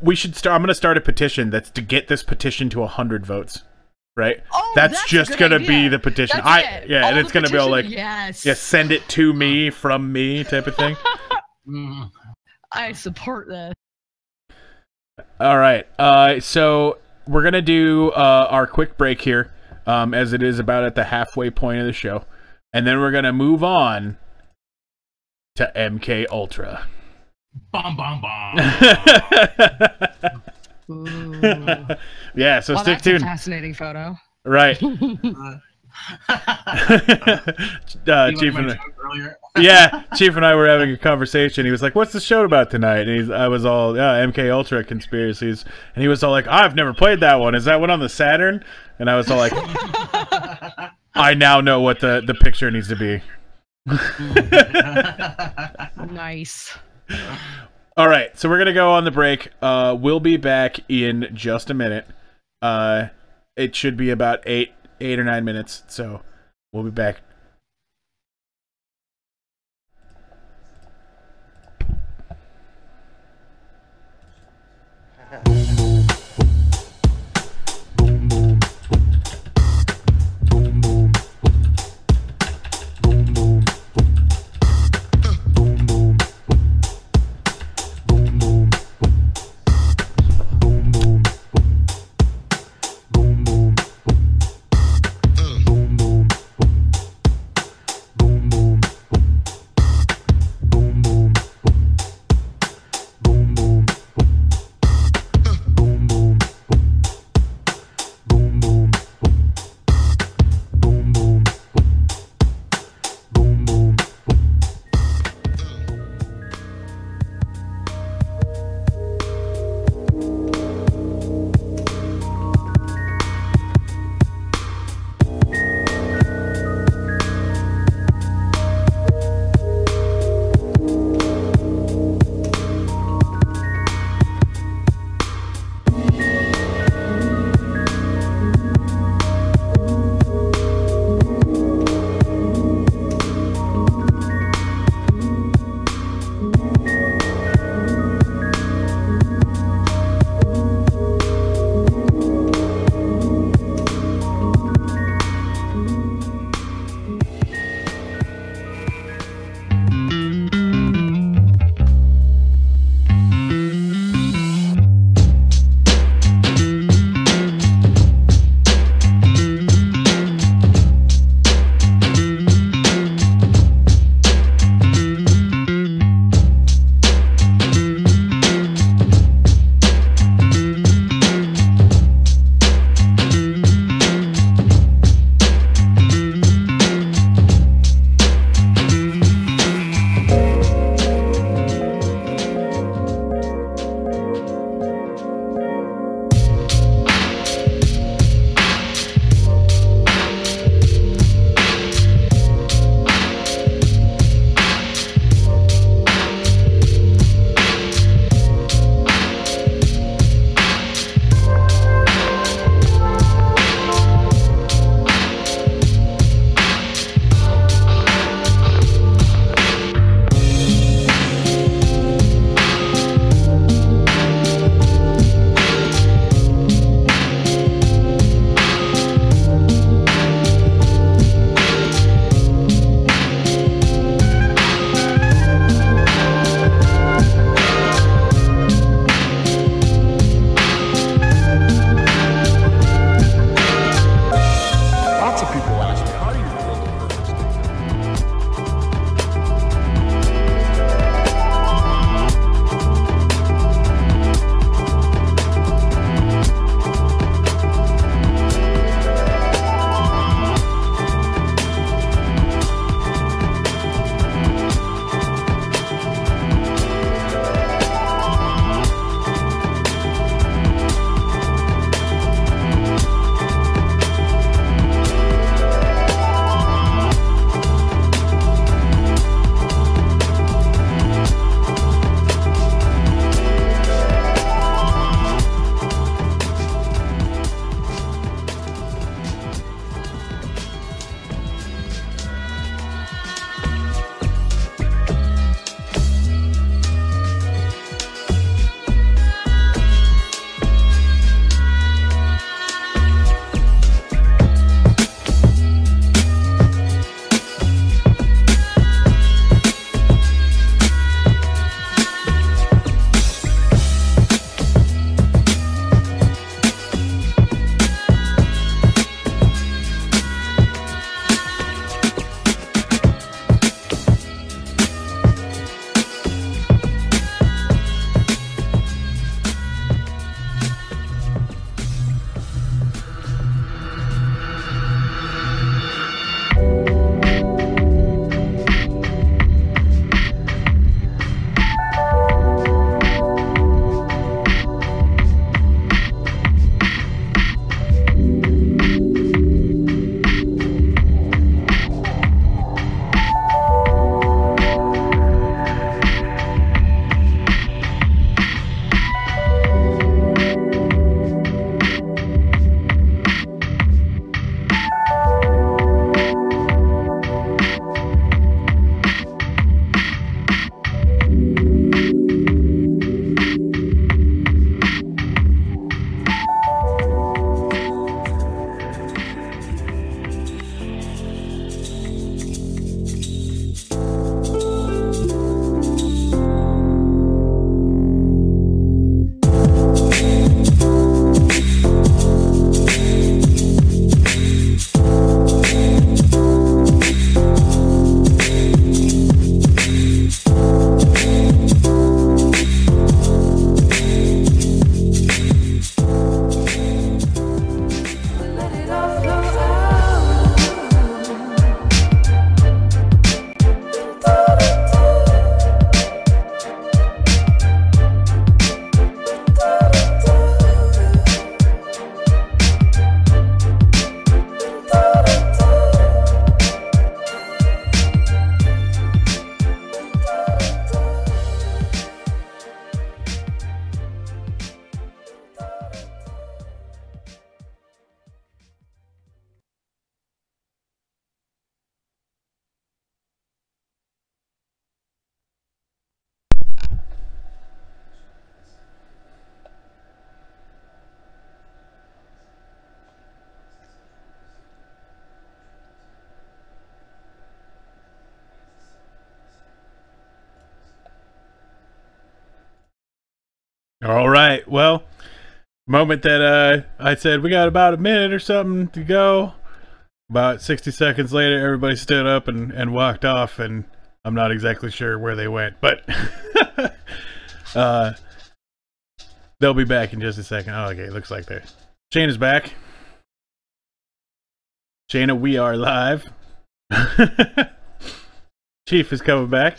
we should start. I'm going to start a petition that's to get this petition to 100 votes, right? Oh, that's just going to be the petition. And it's going to be all like, yes. yeah, send it to me from me type of thing. I support this. All right. So we're going to do our quick break here, as it is about at the halfway point of the show. And then we're going to move on to MK Ultra. Bomb, bomb, bomb. Yeah, so stick tuned. That's a fascinating photo. Right. Chief and I were having a conversation. He was like, "What's the show about tonight?" And I was all, MK Ultra conspiracies. And he was all like, "I've never played that one. Is that one on the Saturn?" And I was all like, I now know what the picture needs to be. Nice. All right, so we're gonna go on the break. We'll be back in just a minute. It should be about 8 or 9 minutes. So we'll be back. well, moment that I said we got about a minute or something to go, about 60 seconds later, everybody stood up and walked off, and I'm not exactly sure where they went, but they'll be back in just a second. Oh, okay, looks like they're... Shayna's back. Shayna, we are live. Chief is coming back.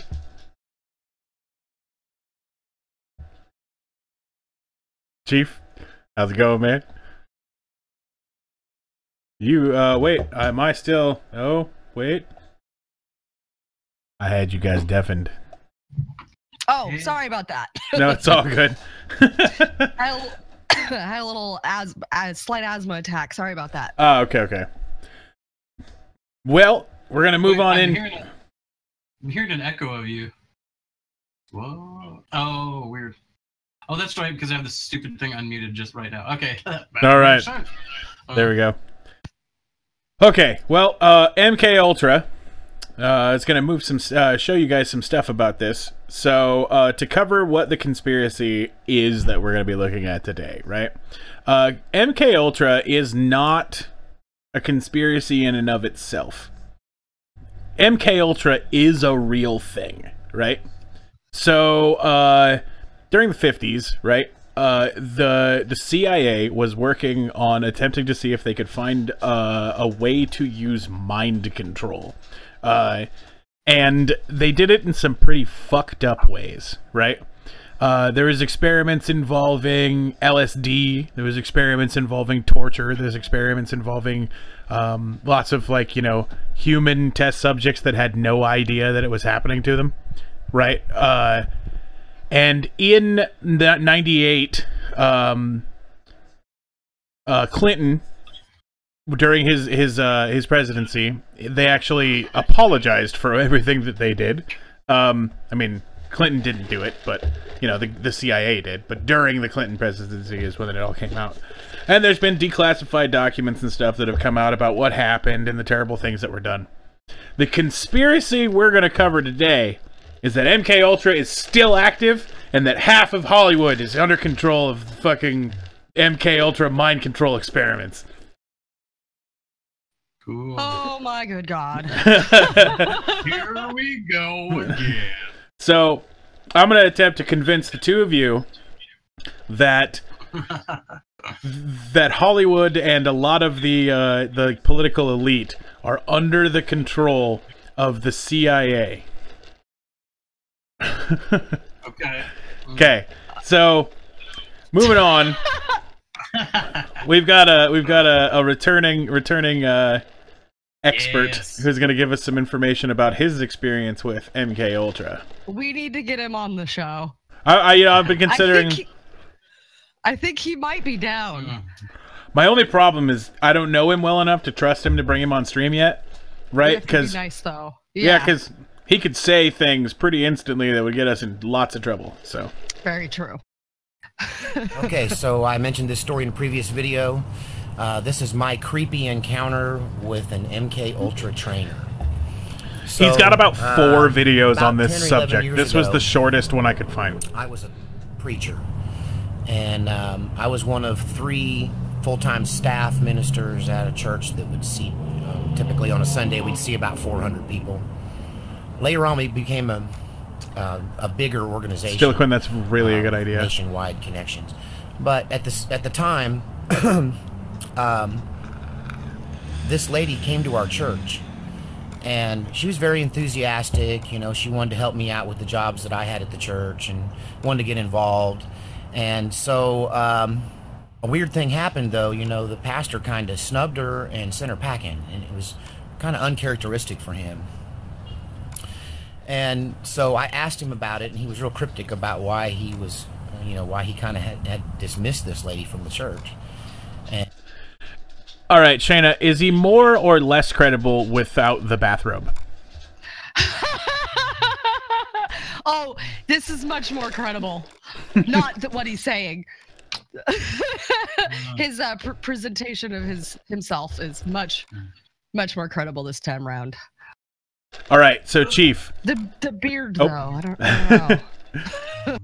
Chief, how's it going, man? You, wait, am I still... Oh, wait. I had you guys deafened. Oh, sorry about that. No, it's all good. I had a little slight asthma attack. Sorry about that. Oh, okay, okay. Well, we're going to move on in... I'm hearing an echo of you. Whoa. Oh, weird. Oh, that's right, because I have this stupid thing unmuted just right now. Okay. All right. There we go. Okay, well, MK Ultra is going to move some, show you guys some stuff about this. So, to cover what the conspiracy is that we're going to be looking at today, right? MK Ultra is not a conspiracy in and of itself. MK Ultra is a real thing, right? So, during the 50s, right, the CIA was working on attempting to see if they could find a way to use mind control. And they did it in some pretty fucked up ways, right? There was experiments involving LSD. There was experiments involving torture. There's experiments involving lots of, like, you know, human test subjects that had no idea that it was happening to them, right? And in that 98, Clinton, during his presidency, they actually apologized for everything that they did. I mean, Clinton didn't do it, but, you know, the CIA did. But during the Clinton presidency is when it all came out. And there's been declassified documents and stuff that have come out about what happened and the terrible things that were done. The conspiracy we're going to cover today is that MK Ultra is still active and that half of Hollywood is under control of fucking MK Ultra mind control experiments. Cool. Oh my good God. Here we go again. So, I'm going to attempt to convince the two of you that that Hollywood and a lot of the political elite are under the control of the CIA. Okay. Okay. So, moving on. We've got a returning expert who's going to give us some information about his experience with MK Ultra. We need to get him on the show. I've been considering. I think he might be down. My only problem is I don't know him well enough to trust him to bring him on stream yet, right? Because nice though. Yeah, because he could say things pretty instantly that would get us in lots of trouble. So very true. Okay, so I mentioned this story in a previous video. This is my creepy encounter with an MK Ultra trainer. So, he's got about 4 videos about on this 10 or 11 subject. years This was ago, the shortest one I could find. I was a preacher, and I was one of 3 full-time staff ministers at a church that would see, typically on a Sunday, we'd see about 400 people. Later on, we became a bigger organization. Still, Quinn, that's really a good idea. Nationwide connections. But at the time, this lady came to our church, and she was very enthusiastic. You know, she wanted to help me out with the jobs that I had at the church and wanted to get involved. And so a weird thing happened, though. You know, the pastor kind of snubbed her and sent her packing, and it was kind of uncharacteristic for him. And so I asked him about it, and he was real cryptic about why he was, you know, why he kind of had dismissed this lady from the church. And all right, Shayna, is he more or less credible without the bathrobe? Oh, this is much more credible. Not what he's saying. His presentation of himself is much more credible this time around. All right, so Chief. The beard, though, I don't know.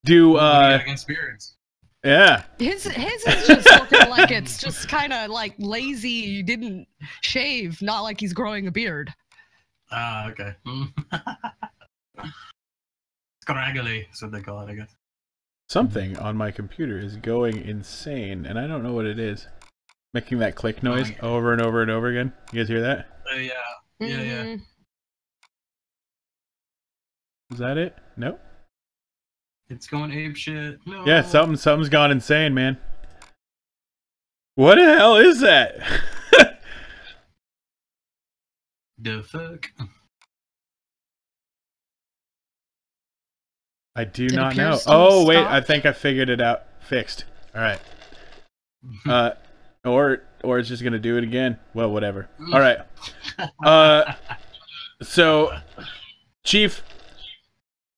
Do against beards. Yeah. His is just looking like it's just kind of like lazy. You didn't shave, not like he's growing a beard. Ah, okay. Scraggly is what they call it, I guess. Something on my computer is going insane, and I don't know what it is. Making that click noise over and over and over again. You guys hear that? Yeah. Yeah. Is that it? Nope. It's going ape shit. No. Yeah, something's gone insane, man. What the hell is that? The fuck? I do not know. Oh, wait, I think I figured it out. Fixed. All right. Or it's just gonna do it again. Well, whatever. All right. So, Chief,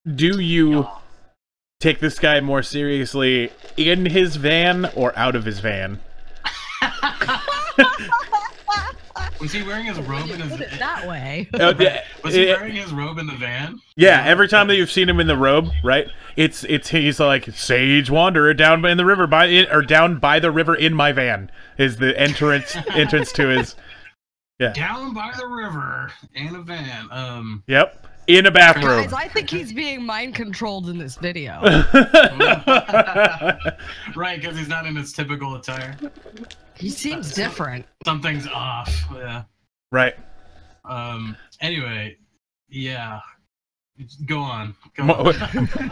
do you take this guy more seriously in his van or out of his van? Was he wearing his robe in his van? That way. Was he wearing his robe in the van? Yeah, every time that you've seen him in the robe, right? He's like sage wanderer down by the river down by the river in my van is the entrance to his. Yeah. Down by the river in a van. Yep. In a bathrobe. Guys, I think he's being mind controlled in this video. Right, because he's not in his typical attire. He seems different. Something's off. Yeah. Right. Anyway, yeah. Go on.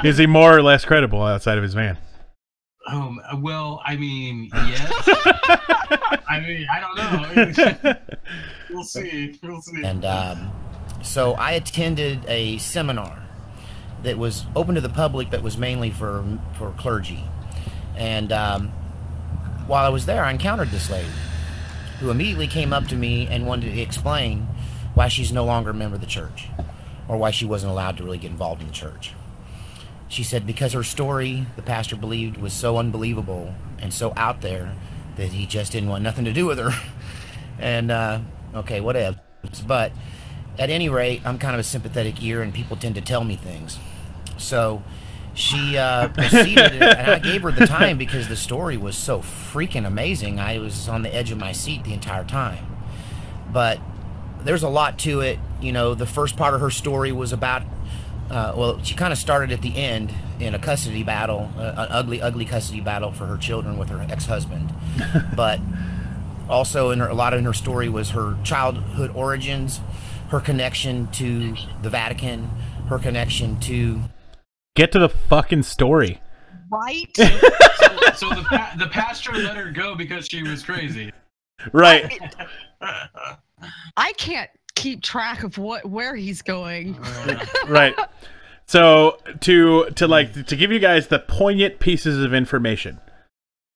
Is he more or less credible outside of his van? Well, I mean, yes. I mean, I don't know. We'll see. And so I attended a seminar that was open to the public, but was mainly for clergy. And while I was there, I encountered this lady who immediately came up to me and wanted to explain why she's no longer a member of the church, or why she wasn't allowed to really get involved in the church. She said because her story, the pastor believed, was so unbelievable and so out there that he just didn't want nothing to do with her. And, okay, whatever. But at any rate, I'm kind of a sympathetic ear, and people tend to tell me things. So she proceeded, and I gave her the time because the story was so freaking amazing. I was on the edge of my seat the entire time. But there's a lot to it. You know, the first part of her story was about, well, she kind of started at the end in a custody battle, an ugly custody battle for her children with her ex-husband. But also a lot in her story was her childhood origins, her connection to the Vatican, her connection to... Get to the fucking story. Right? So the pastor let her go because she was crazy. Right. I can't keep track of where he's going. Right. So to give you guys the poignant pieces of information.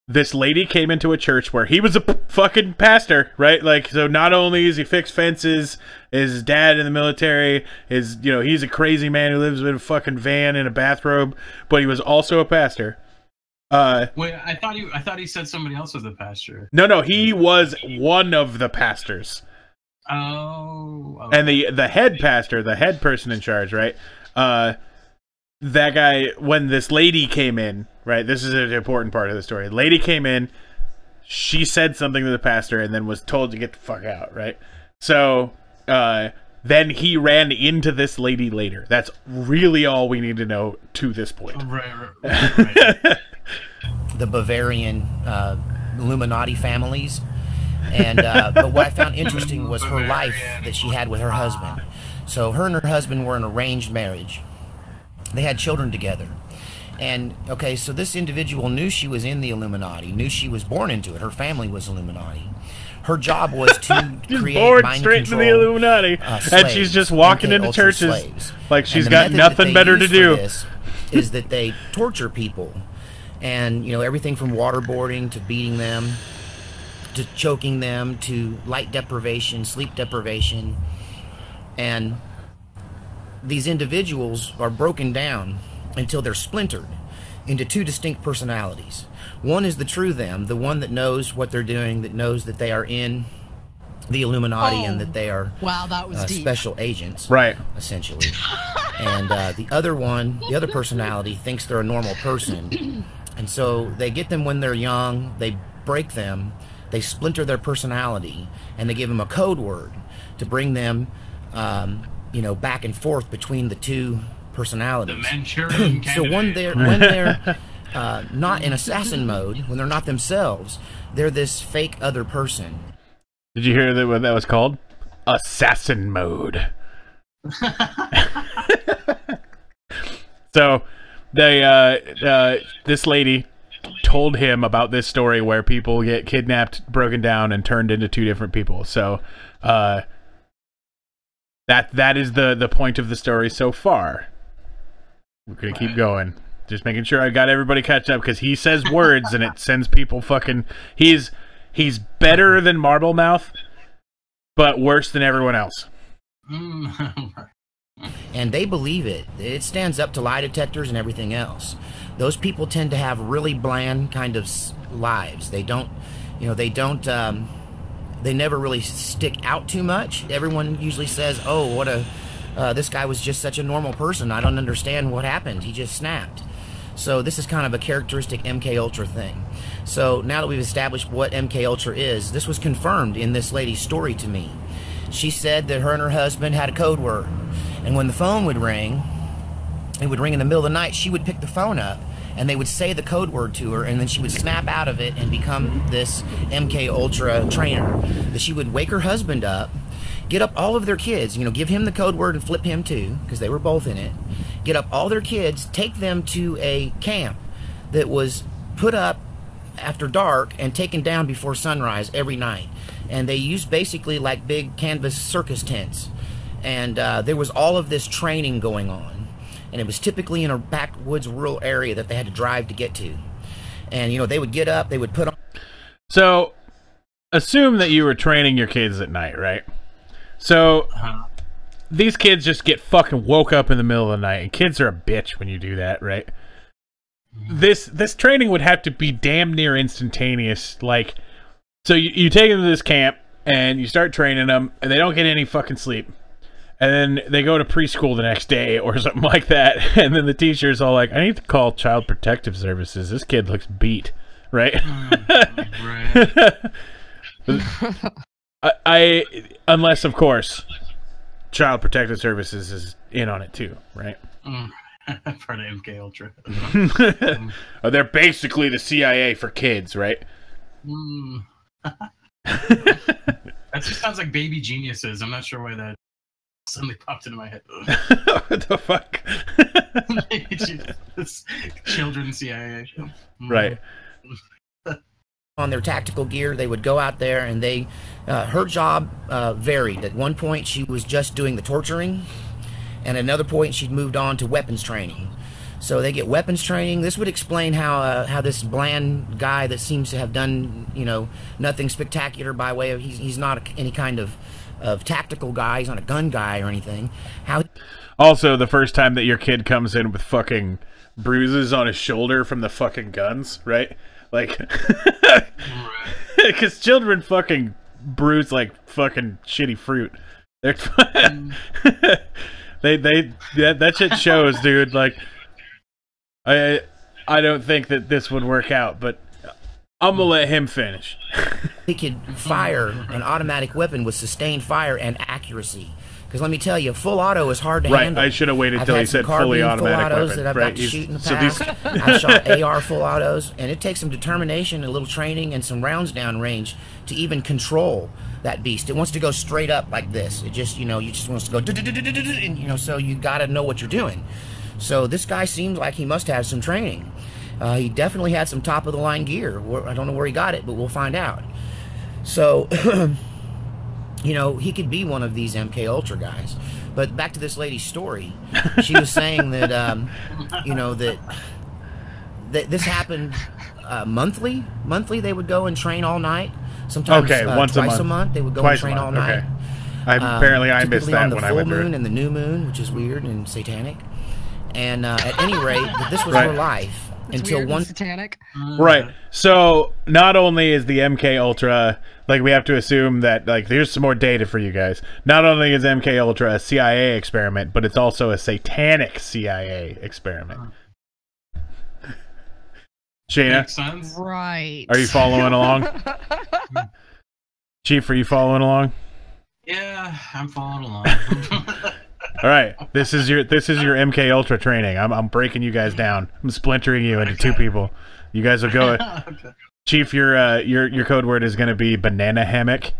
This lady came into a church where he was a fucking pastor, right? Like, so not only is he fixed fences, his dad in the military, he's a crazy man who lives in a fucking van in a bathrobe, but he was also a pastor. Wait, I thought he said somebody else was the pastor. No, he was one of the pastors. Oh. Okay. And the head pastor, the head person in charge, right? That guy, when this lady came in, right? This is an important part of the story. The lady came in, she said something to the pastor, and then was told to get the fuck out, right? So, then he ran into this lady later. That's really all we need to know to this point. Right. The Bavarian Illuminati families. And but what I found interesting was her life that she had with her husband. So her and her husband were in arranged marriage. They had children together. And, okay, so this individual knew she was in the Illuminati, knew she was born into it. Her family was Illuminati. Her job was to create born mind straight control, into the Illuminati, and she's just walking into churches like she's got nothing better to do. Is that they torture people, and everything from waterboarding to beating them, to choking them, to light deprivation, sleep deprivation, and these individuals are broken down until they're splintered into two distinct personalities. One is the true them, the one that knows what they're doing, that knows that they are in the Illuminati and that they are that was deep. Special agents, right? Essentially. And the other personality thinks they're a normal person And so they get them when they're young, they break them, they splinter their personality, and they give them a code word to bring them, you know, back and forth between the two personalities. The Manchurian So when they're not in assassin mode, when they're not themselves, they're this fake other person. Did you hear that? What that was called? Assassin mode. So they this lady told him about this story where people get kidnapped, broken down, and turned into two different people. So that is the point of the story so far. We're gonna keep going. Just making sure I got everybody catch up, because he says words and it sends people fucking. He's better than Marble Mouth, but worse than everyone else. And they believe it. It stands up to lie detectors and everything else. Those people tend to have really bland kind of lives. They don't, you know, they never really stick out too much. Everyone usually says, oh, what a, this guy was just such a normal person. I don't understand what happened. He just snapped. So this is kind of a characteristic MK Ultra thing. So now that we've established what MK Ultra is, this was confirmed in this lady's story to me. She said that her and her husband had a code word, and when the phone would ring, it would ring in the middle of the night, she would pick the phone up and they would say the code word to her, and then she would snap out of it and become this MK Ultra trainer. That she would wake her husband up, get up all of their kids, you know, give him the code word and flip him too, because they were both in it, get up all their kids, take them to a camp that was put up after dark and taken down before sunrise every night. And they used basically like big canvas circus tents. And there was all of this training going on. And it was typically in a backwoods rural area that they had to drive to get to. And, you know, they would get up, they would put on... So, assume that you were training your kids at night, right? So, these kids just get fucking woke up in the middle of the night. And kids are a bitch when you do that, right? This training would have to be damn near instantaneous. Like, so you take them to this camp, and you start training them, and they don't get any fucking sleep. And then they go to preschool the next day or something like that. And then the teacher's all like, I need to call Child Protective Services. This kid looks beat, right? I unless, of course, Child Protective Services is in on it too, right? Part of MK Ultra. They're basically the CIA for kids, right? That just sounds like Baby Geniuses. I'm not sure why that suddenly popped into my head. What the fuck? This children's CIA. Right. On their tactical gear, they would go out there, and they her job varied. At one point she was just doing the torturing, and at another point she'd moved on to weapons training. So they get weapons training. This would explain how this bland guy that seems to have done, you know, nothing spectacular by way of, he's not any kind of tactical guy, he's not a gun guy or anything. Also, the first time that your kid comes in with fucking bruises on his shoulder from the fucking guns, right? Like, because children fucking bruise like fucking shitty fruit. They're that shit shows, dude. Like, I don't think that this would work out, but I'm gonna let him finish. He could fire an automatic weapon with sustained fire and accuracy. Because let me tell you, full auto is hard to handle. Right, I should have waited till he said fully automatic weapon. That I've right, got to shoot in the past. I've shot AR full autos, and it takes some determination, a little training, and some rounds down range to even control that beast. It wants to go straight up like this. It just, you know, you just wants to go, and, you know, so you got to know what you're doing. So this guy seems like he must have some training. He definitely had some top-of-the-line gear. I don't know where he got it, but we'll find out. So, you know, he could be one of these MK Ultra guys. But back to this lady's story. She was saying that, you know, that this happened monthly. Monthly, they would go and train all night. Sometimes once twice a month, they would go and train all night. Okay. Apparently, I missed that when I went through. On the full moon and the new moon, which is weird and satanic. And at any rate, this was her life. It's until one satanic. Right. So not only is the MK Ultra, like, we have to assume that, like, there's some more data for you guys. Not only is MK Ultra a CIA experiment, but it's also a satanic CIA experiment. Shayna, Makes sense. Right. are you following along? Chief, are you following along? Yeah, I'm following along. All right, this is your MK Ultra training. I'm breaking you guys down. I'm splintering you into two people. You guys will go. Okay. Chief, your code word is going to be banana hammock.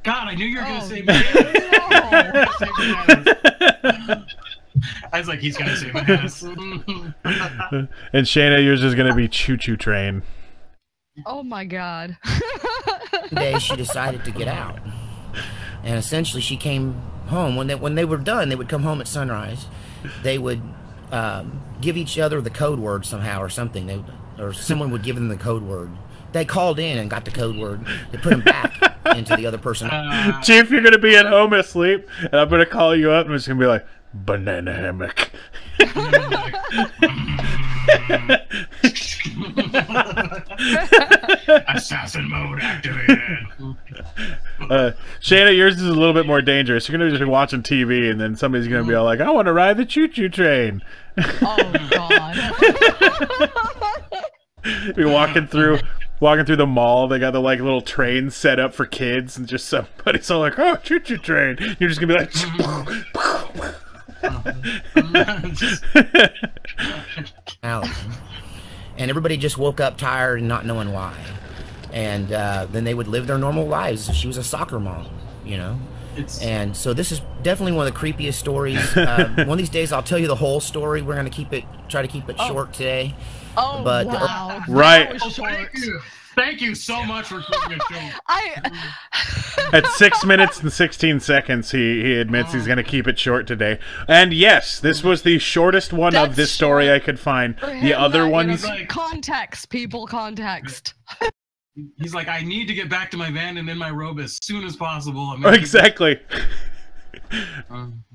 God, I knew you were gonna say bananas. I was like, he's gonna say bananas. And Shayna, yours is going to be choo choo train. Oh my God. Day she decided to get out, and essentially she came home when they were done. They would come home at sunrise. They would give each other the code word somehow or something. Or someone would give them the code word. They called in and got the code word. They put them back into the other person. Chief, you're going to be at home asleep, and I'm going to call you up, and it's going to be like, banana hammock. Assassin mode activated. Shayna, yours is a little bit more dangerous. You're going to just be watching TV, and then somebody's going to be all like, I want to ride the choo-choo train. Oh God. You're walking through the mall. They got the like little train set up for kids, and just somebody's all like, "Oh, choo-choo train." You're just gonna be like, and everybody just woke up tired and not knowing why. And then they would live their normal lives. She was a soccer mom, you know. And so this is definitely one of the creepiest stories. One of these days, I'll tell you the whole story. We're gonna try to keep it short today. Oh, but wow. Right. Thank you so much for keeping it short. At 6 minutes and 16 seconds, he admits he's going to keep it short today. And yes, this was the shortest one of this story I could find. The other ones... Context, people, context. He's like, I need to get back to my van and in my robe as soon as possible. Exactly.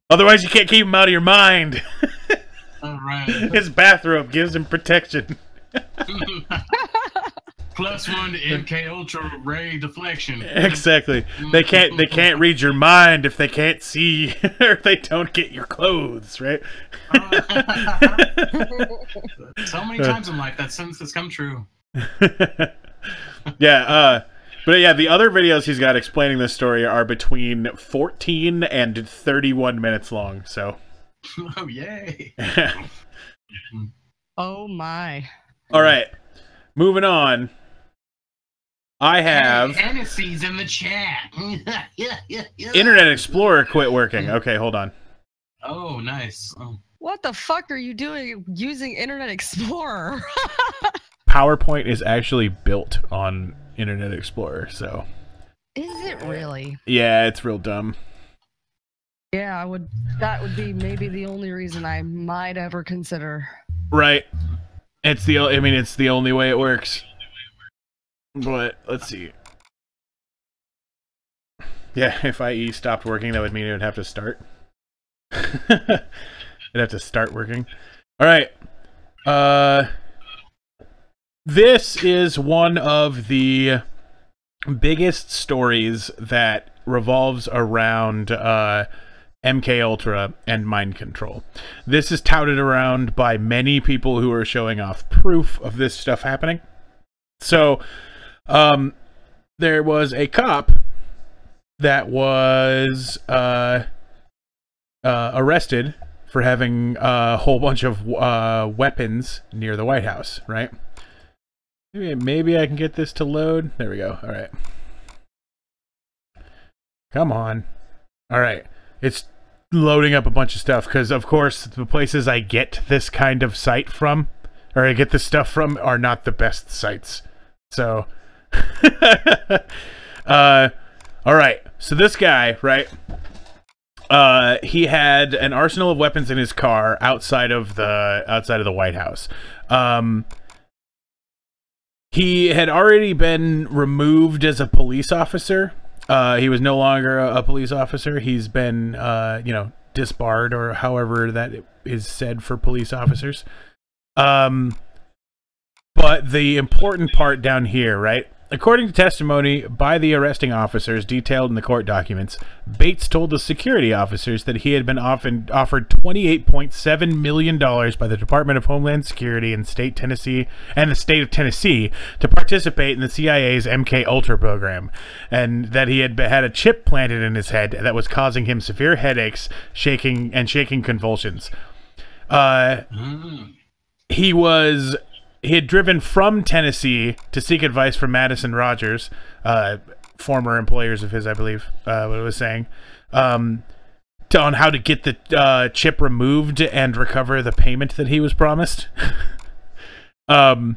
Otherwise, you can't keep him out of your mind. All right. His bathrobe gives him protection. +1 to MK Ultra ray deflection. Exactly. They can't read your mind if they can't see or if they don't get your clothes, right? So many times in life that sentence has come true. Yeah, but yeah, the other videos he's got explaining this story are between 14 and 31 minutes long, so. Oh, yay. Oh, my. All right, moving on. I have... Hennessy's in the chat. Internet Explorer quit working. Okay, hold on. Oh, nice. Oh. What the fuck are you doing using Internet Explorer? PowerPoint is actually built on Internet Explorer, so... Is it really? Yeah, it's real dumb. Yeah, that would be maybe the only reason I might ever consider. Right. It's the only way it works. But let's see. Yeah, if IE stopped working, that would mean it would have to start. It'd have to start working. All right. This is one of the biggest stories that revolves around MK Ultra and mind control. This is touted around by many people who are showing off proof of this stuff happening. So, there was a cop that was arrested for having a whole bunch of weapons near the White House, right? Maybe I can get this to load. There we go. All right. Come on. All right. It's loading up a bunch of stuff because, of course, the places I get this kind of site from, or I get this stuff from, are not the best sites. So, all right. So this guy, right? He had an arsenal of weapons in his car outside of the White House. He had already been removed as a police officer. He was no longer a police officer. He's been, disbarred, or however that is said for police officers. But the important part down here, right? According to testimony by the arresting officers detailed in the court documents, Bates told the security officers that he had been offered $28.7 million by the Department of Homeland Security in the state of Tennessee to participate in the CIA's MK Ultra program, and that he had had a chip planted in his head that was causing him severe headaches, shaking convulsions. He had driven from Tennessee to seek advice from Madison Rogers, former employers of his, I believe, what it was saying, on how to get the chip removed and recover the payment that he was promised. So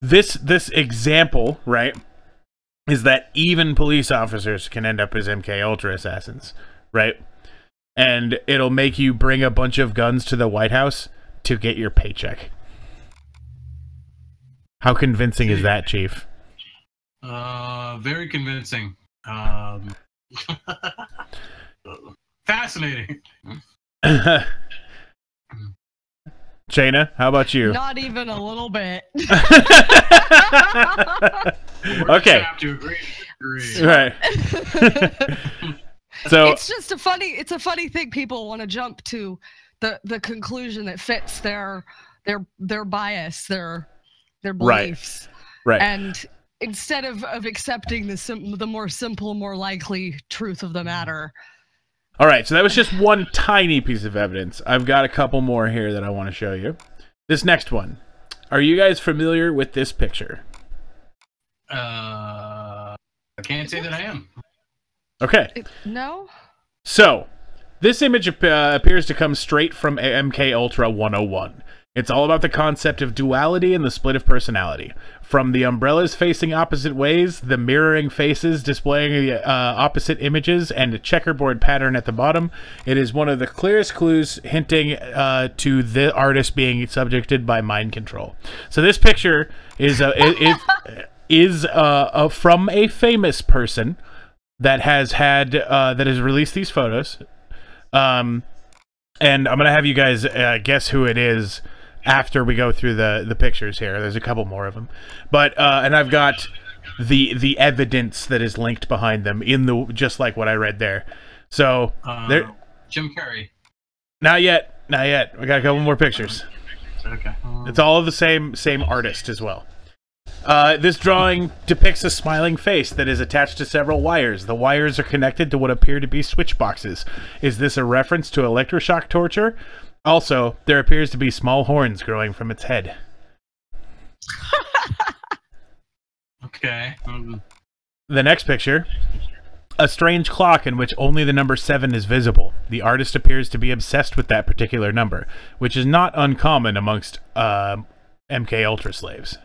this example, right, is that even police officers can end up as MK Ultra assassins, right? And it'll make you bring a bunch of guns to the White House to get your paycheck. How convincing is that, Chief? Very convincing. Fascinating. Shayna, how about you? Not even a little bit. Okay. Have to agree. Right. So it's just a funny thing. People want to jump to the conclusion that fits their bias, their beliefs, right. And instead of accepting the more simple, more likely truth of the matter. All right, so that was just one tiny piece of evidence. I've got a couple more here that I want to show you. This next one. Are you guys familiar with this picture? I can't say that I am. Okay. No? So, this image appears to come straight from MK Ultra 101. It's all about the concept of duality and the split of personality. From the umbrellas facing opposite ways, the mirroring faces displaying opposite images, and a checkerboard pattern at the bottom, it is one of the clearest clues hinting to the artist being subjected by mind control. So this picture is from a famous person that has released these photos, and I'm gonna have you guys guess who it is after we go through the pictures here. There's a couple more of them, but and I've got the evidence that is linked behind them just like what I read there. So there, Jim Carrey. Not yet. We got a couple more pictures. Okay. It's all of the same artist as well. This drawing depicts a smiling face that is attached to several wires. The wires are connected to what appear to be switch boxes. Is this a reference to electroshock torture? Also, there appears to be small horns growing from its head. Okay. The next picture. A strange clock in which only the number 7 is visible. The artist appears to be obsessed with that particular number, which is not uncommon amongst MK Ultra slaves.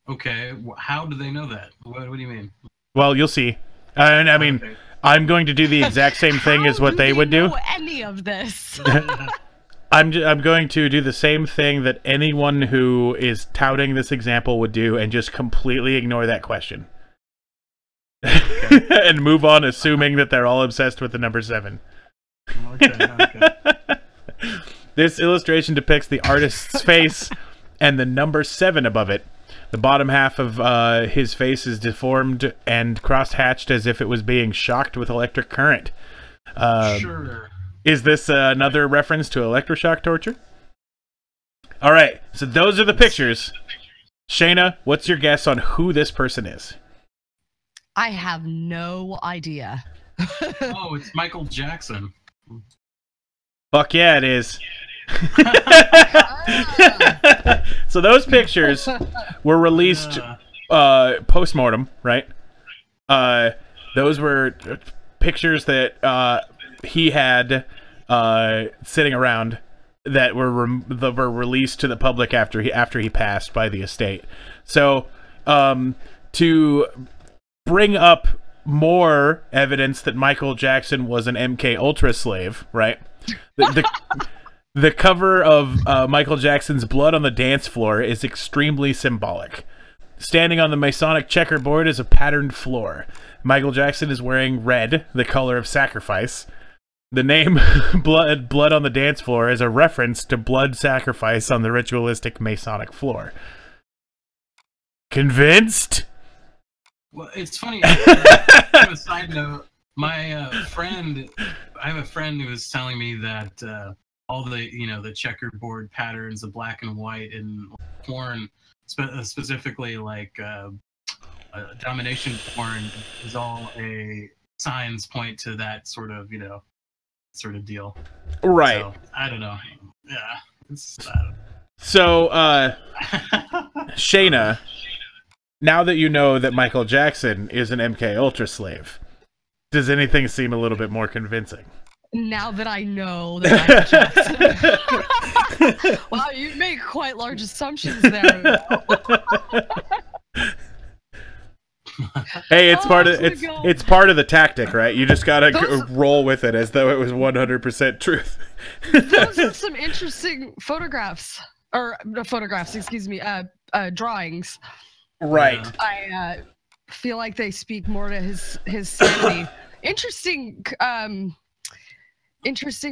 Okay, how do they know that? What do you mean? Well, you'll see. And I mean, okay. I'm going to do the exact same thing as what they would do. Know any of this? I'm going to do the same thing that anyone who is touting this example would do, and just completely ignore that question. Okay. And move on, assuming that they're all obsessed with the number 7. Okay. This illustration depicts the artist's face and the number 7 above it. The bottom half of his face is deformed and cross-hatched as if it was being shocked with electric current. Sure. Is this another reference to electroshock torture? All right, so those are the pictures. Shayna, what's your guess on who this person is? I have no idea. Oh, it's Michael Jackson. Fuck yeah, it is. So those pictures were released post-mortem, right? Those were pictures that he had sitting around that were released to the public after he passed by the estate. So to bring up more evidence that Michael Jackson was an MK Ultra slave, right? The cover of Michael Jackson's Blood on the Dance Floor is extremely symbolic. Standing on the Masonic checkerboard is a patterned floor. Michael Jackson is wearing red, the color of sacrifice. The name Blood on the Dance Floor is a reference to blood sacrifice on the ritualistic Masonic floor. Convinced? Well, it's funny. On a side note, my friend, I have a friend who was telling me that all the, the checkerboard patterns, the black and white in porn, specifically like domination porn, is all a signs point to that sort of, sort of deal. Right. So, I don't know. Yeah. So, Shayna, now that you know that Michael Jackson is an MK Ultra slave, does anything seem a little bit more convincing? Now that I know that Michael Jackson... Wow, you make quite large assumptions there. Hey, it's it's part of the tactic, right? You just gotta roll with it as though it was 100% truth. Those are some interesting photographs, or photographs, excuse me, drawings. Right. I feel like they speak more to his sanity. Interesting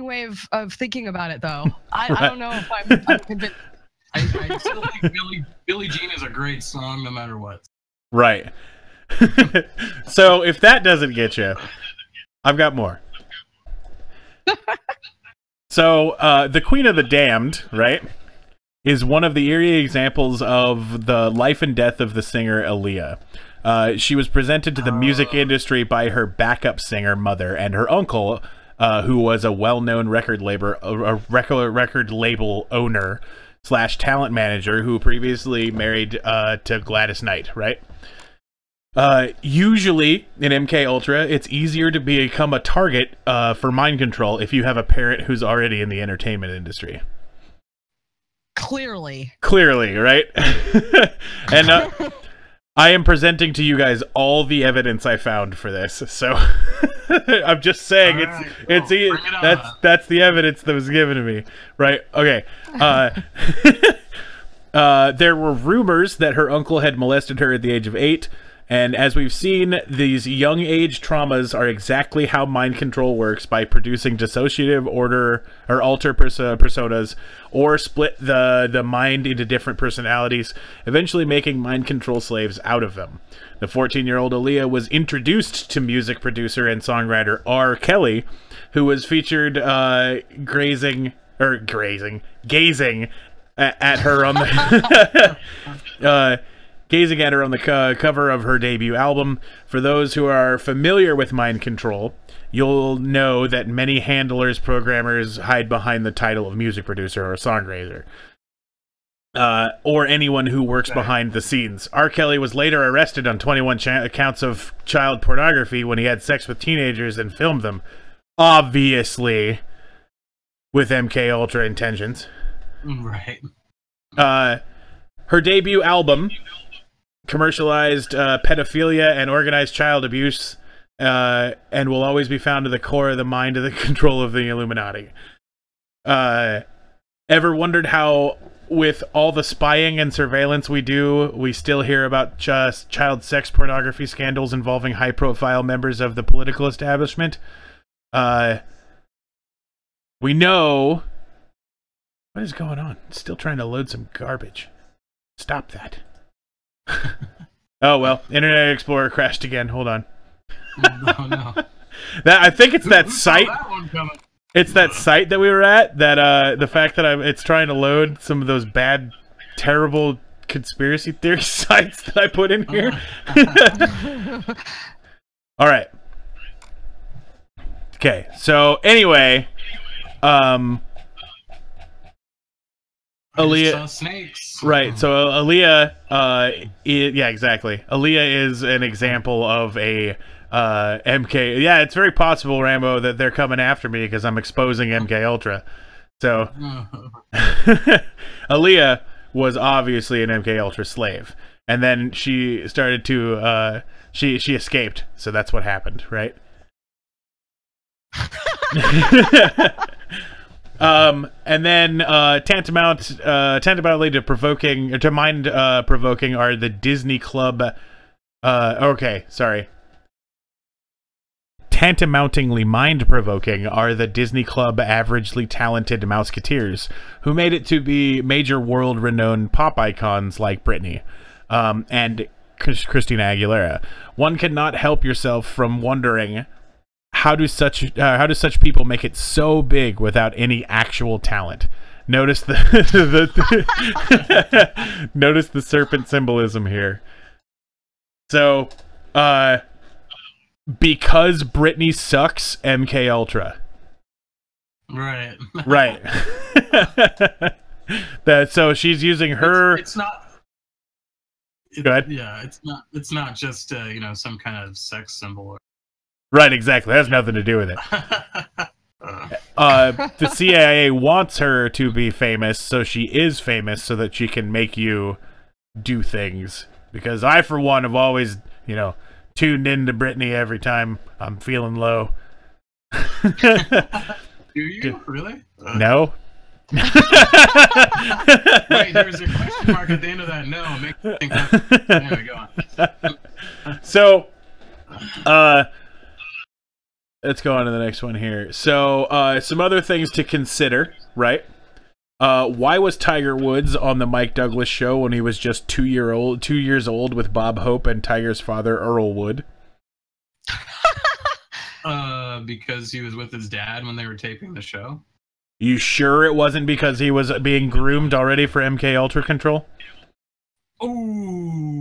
way of thinking about it, though. I don't know if I'm convinced. I still think Billie Jean is a great song, no matter what. Right. So if that doesn't get you, I've got more. So the Queen of the Damned, right, is one of the eerie examples of the life and death of the singer Aaliyah. She was presented to the music industry by her backup singer mother and her uncle, who was a well-known record label owner / talent manager who previously married to Gladys Knight, right? Usually in MK Ultra, it's easier to become a target for mind control if you have a parent who's already in the entertainment industry. Clearly, right? And I am presenting to you guys all the evidence I found for this. So I'm just saying that's the evidence that was given to me, right? Okay. There were rumors that her uncle had molested her at the age of 8. And as we've seen, these young age traumas are exactly how mind control works, by producing dissociative alter personas, or split the mind into different personalities, eventually making mind control slaves out of them. The 14-year-old Aaliyah was introduced to music producer and songwriter R. Kelly, who was featured gazing at her on the gazing at her on the cover of her debut album. For those who are familiar with mind control, you'll know that many handlers, programmers hide behind the title of music producer or songwriter, or anyone who works behind the scenes. R. Kelly was later arrested on 21 counts of child pornography when he had sex with teenagers and filmed them, obviously with MK Ultra intentions. Right. Her debut album commercialized pedophilia and organized child abuse, and will always be found at the core of the mind of the control of the Illuminati. Ever wondered how, with all the spying and surveillance we do, we still hear about just child sex pornography scandals involving high-profile members of the political establishment? We know... What is going on? It's still trying to load some garbage. Stop that. Oh well, Internet Explorer crashed again. Hold on. Oh no. I think it's that site. It's that site that we were at. That the fact that it's trying to load some of those bad, terrible conspiracy theory sites that I put in here. All right. Okay. So anyway, Aaliyah, snakes. Right. So Aaliyah, yeah, exactly. Aaliyah is an example of a MK. Yeah, it's very possible, Rambo, that they're coming after me because I'm exposing MK Ultra. So Aaliyah was obviously an MK Ultra slave, and then she started to she escaped. So that's what happened, right? And then tantamountably to mind provoking are the Disney Club. Okay, sorry. tantamountingly mind-provoking are the Disney Club averagely talented Mouseketeers, who made it to be major world-renowned pop icons like Britney and Christina Aguilera. One cannot help yourself from wondering, how do such people make it so big without any actual talent? Notice the notice the serpent symbolism here. So, because Britney sucks, MK Ultra. Right. Right. So she's using her. It's not. Go ahead. Yeah, it's not just you know, some kind of sex symbol. Right. Exactly. That has nothing to do with it. The CIA wants her to be famous, so she is famous, so that she can make you do things. Because I, for one, have always, you know, tuned into Britney every time I'm feeling low. Do you really? No. Wait, there was a question mark at the end of that. No, make me think. Anyway, go on. So, let's go on to the next one here. So, some other things to consider, right? Why was Tiger Woods on the Mike Douglas show when he was just 2 years old with Bob Hope and Tiger's father, Earl Wood? Because he was with his dad when they were taping the show. You sure it wasn't because he was being groomed already for MK Ultra control? Ooh.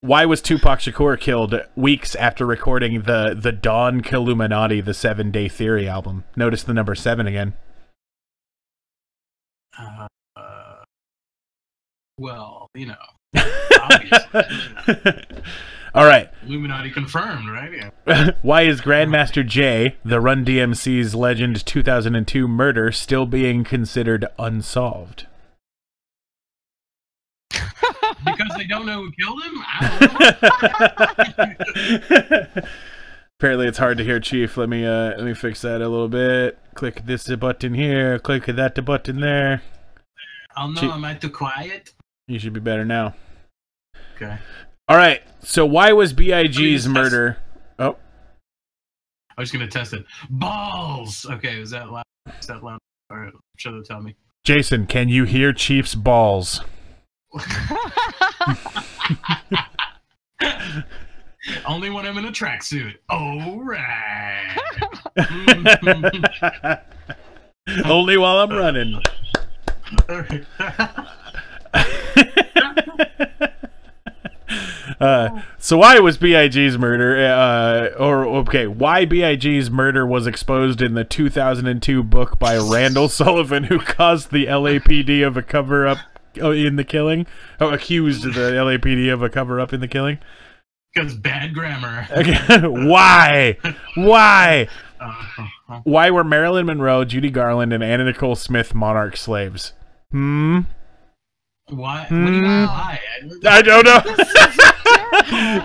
Why was Tupac Shakur killed weeks after recording the Dawn Killuminati, the 7 Day Theory album? Notice the number 7 again. Well, you know, obviously. All right. Illuminati confirmed, right? Yeah. Why is Grandmaster Jay, the Run DMC's Legend 2002 murder, still being considered unsolved? Because they don't know who killed him? I don't know. Apparently it's hard to hear, Chief. Let me fix that a little bit. Click this button here, click that button there. Oh no, am I too quiet? You should be better now. Okay. All right. So why was BIG's murder? Oh. I was going to test it. Balls! Okay, was that loud? Is that loud? All right, I'm sure they'll tell me. Jason, can you hear Chief's balls? Only when I'm in a tracksuit. All right. Only while I'm running. So why was BIG's murder, why BIG's murder was exposed in the 2002 book by Randall Sullivan, who caused the LAPD of a cover-up in the killing? Oh, accused the LAPD of a cover-up in the killing? Because bad grammar. Why? Why? Why were Marilyn Monroe, Judy Garland, and Anna Nicole Smith monarch slaves? Why? What do you mean why? I don't know.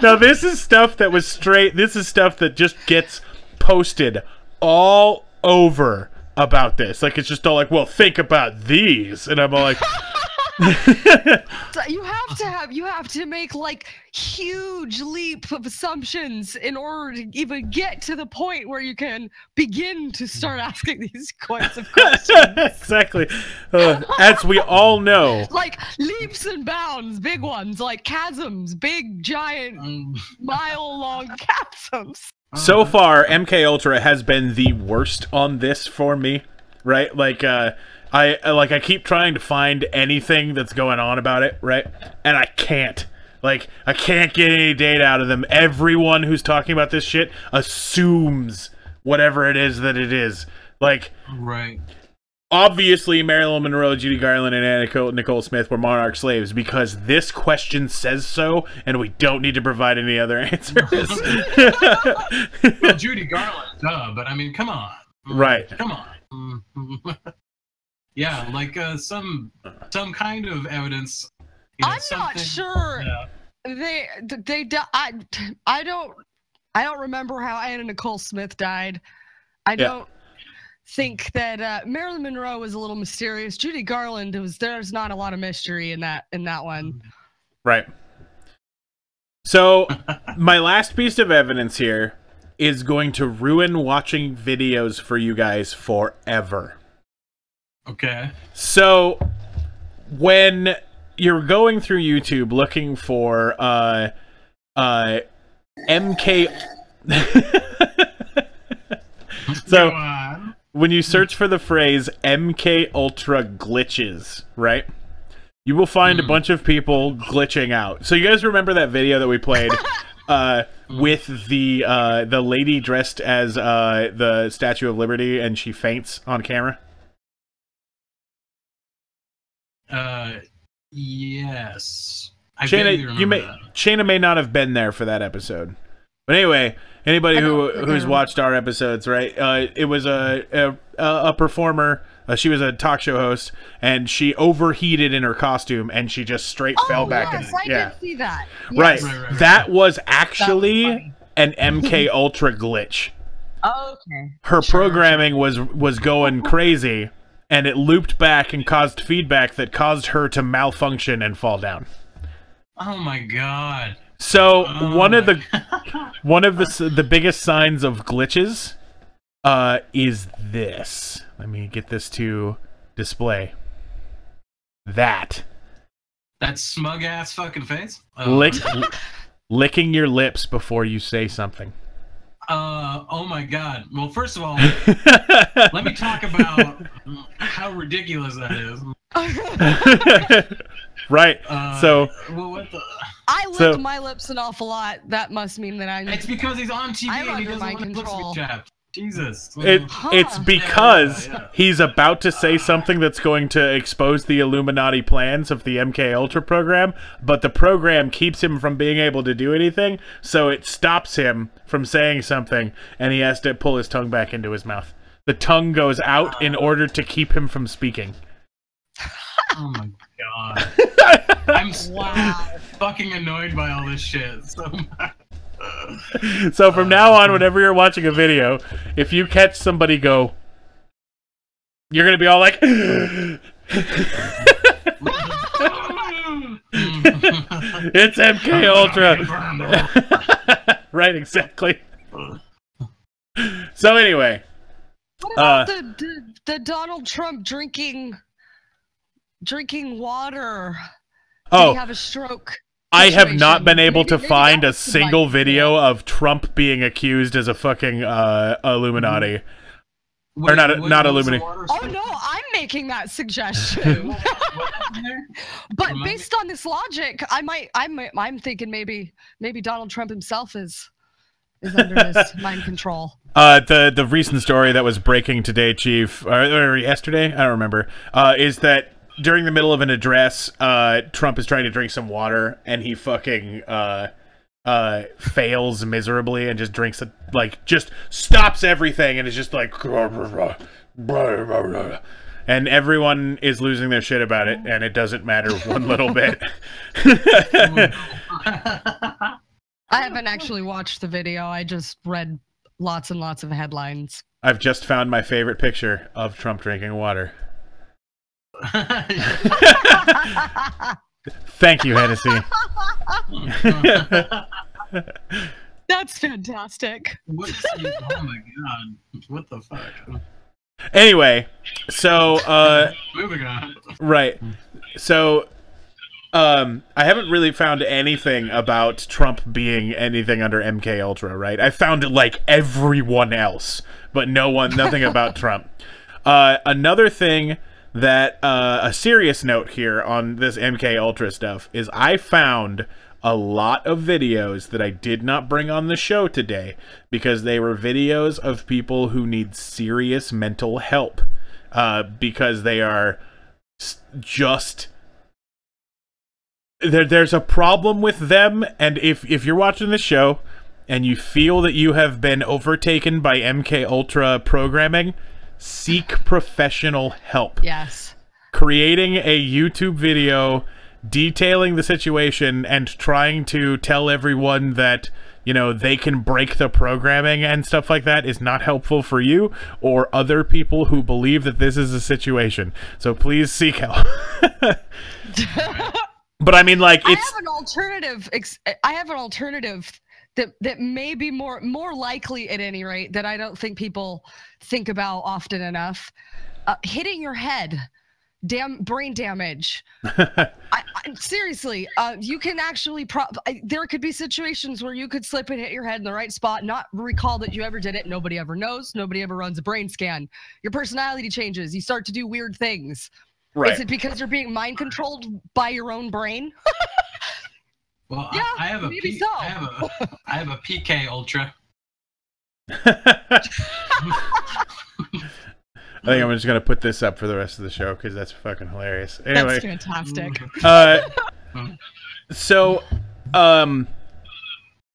No, this is stuff that was straight. This is stuff that just gets posted all over about this. Like, it's just all like, well, think about these. And I'm all like... you have to make like huge leap of assumptions in order to even get to the point where you can begin to start asking these kinds of questions. Exactly. As we all know, like leaps and bounds, big ones, like chasms, big giant mile-long chasms. So far, MK Ultra has been the worst on this for me, right? Like, I keep trying to find anything that's going on about it, right? And I can't. Like, I can't get any data out of them. Everyone who's talking about this shit assumes whatever it is that it is. Like, right. Obviously, Marilyn Monroe, Judy Garland, and Anna Nicole Smith were monarch slaves because this question says so, and we don't need to provide any other answers. Well, Judy Garland, duh, but I mean, come on. Right. Come on. Yeah, like some kind of evidence. You know, I'm not sure. I don't remember how Anna Nicole Smith died. I don't think that Marilyn Monroe was a little mysterious. Judy Garland there's not a lot of mystery in that one. Right. So, my last piece of evidence here is going to ruin watching videos for you guys forever. Okay. So, when you're going through YouTube looking for MK So, when you search for the phrase MK Ultra glitches, right? You will find a bunch of people glitching out. So you guys remember that video that we played with the lady dressed as the Statue of Liberty and she faints on camera? Yes. Shayna may not have been there for that episode. But anyway, anybody who's watched our episodes, right? It was a performer. She was a talk show host, and she overheated in her costume, and she just straight fell back. Yes, I did see that. Yes. Right. That was actually was an MK Ultra glitch. Okay. Her programming was going crazy, and it looped back and caused feedback that caused her to malfunction and fall down. Oh my god. So one of the biggest signs of glitches is this. Let me get this to display. That smug ass fucking face. Licking your lips before you say something. Oh my god. Well, first of all, let me talk about how ridiculous that is. Right. So well, what the... I lick my lips an awful lot. That must mean that I'm. It's because he's on TV and he doesn't want his lips to be chapped. Jesus. It's because he's about to say something that's going to expose the Illuminati plans of the MK Ultra program, but the program keeps him from being able to do anything, so it stops him from saying something, and he has to pull his tongue back into his mouth. The tongue goes out in order to keep him from speaking. Oh my god. I'm fucking annoyed by all this shit so much. So from now on, whenever you're watching a video, if you catch somebody go, you're gonna be all like, "It's MK Ultra." Right, exactly. So anyway, what about the Donald Trump drinking water? Did he have a stroke? I have not been able to find a single video of Trump being accused as a fucking Illuminati. Or not Illuminati. Oh no, I'm making that suggestion. But based on this logic, I'm thinking maybe Donald Trump himself is under his mind control. The recent story that was breaking today, Chief, or yesterday, I don't remember, is that during the middle of an address, Trump is trying to drink some water, and he fucking fails miserably and just drinks it, like, just stops everything and is just like, and everyone is losing their shit about it, and it doesn't matter one little bit. I haven't actually watched the video. I just read lots and lots of headlines. I've just found my favorite picture of Trump drinking water. Thank you, Hennessy. That's fantastic. Oh my god. What the fuck? Anyway, so moving on. Right. So I haven't really found anything about Trump being anything under MK Ultra, right? I found like everyone else, but nothing about Trump. Another thing that a serious note here on this MK Ultra stuff is I found a lot of videos that I did not bring on the show today because they were videos of people who need serious mental help because they are just there's a problem with them, and if you're watching this show and you feel that you have been overtaken by MK Ultra programming, seek professional help. Yes. Creating a YouTube video detailing the situation and trying to tell everyone that, you know, they can break the programming and stuff like that is not helpful for you or other people who believe that this is a situation. So please seek help. But I mean, like, I it's... have an alternative. I have an alternative that may be more likely, at any rate, that I don't think people think about often enough. Hitting your head, brain damage. Seriously, you can actually. There could be situations where you could slip and hit your head in the right spot, not recall that you ever did it. Nobody ever knows. Nobody ever runs a brain scan. Your personality changes. You start to do weird things. Right. Is it because you're being mind controlled by your own brain? Well, yeah, I have a maybe so. I have a PK Ultra. I think I'm just gonna put this up for the rest of the show because that's fucking hilarious. Anyway, that's fantastic. So, a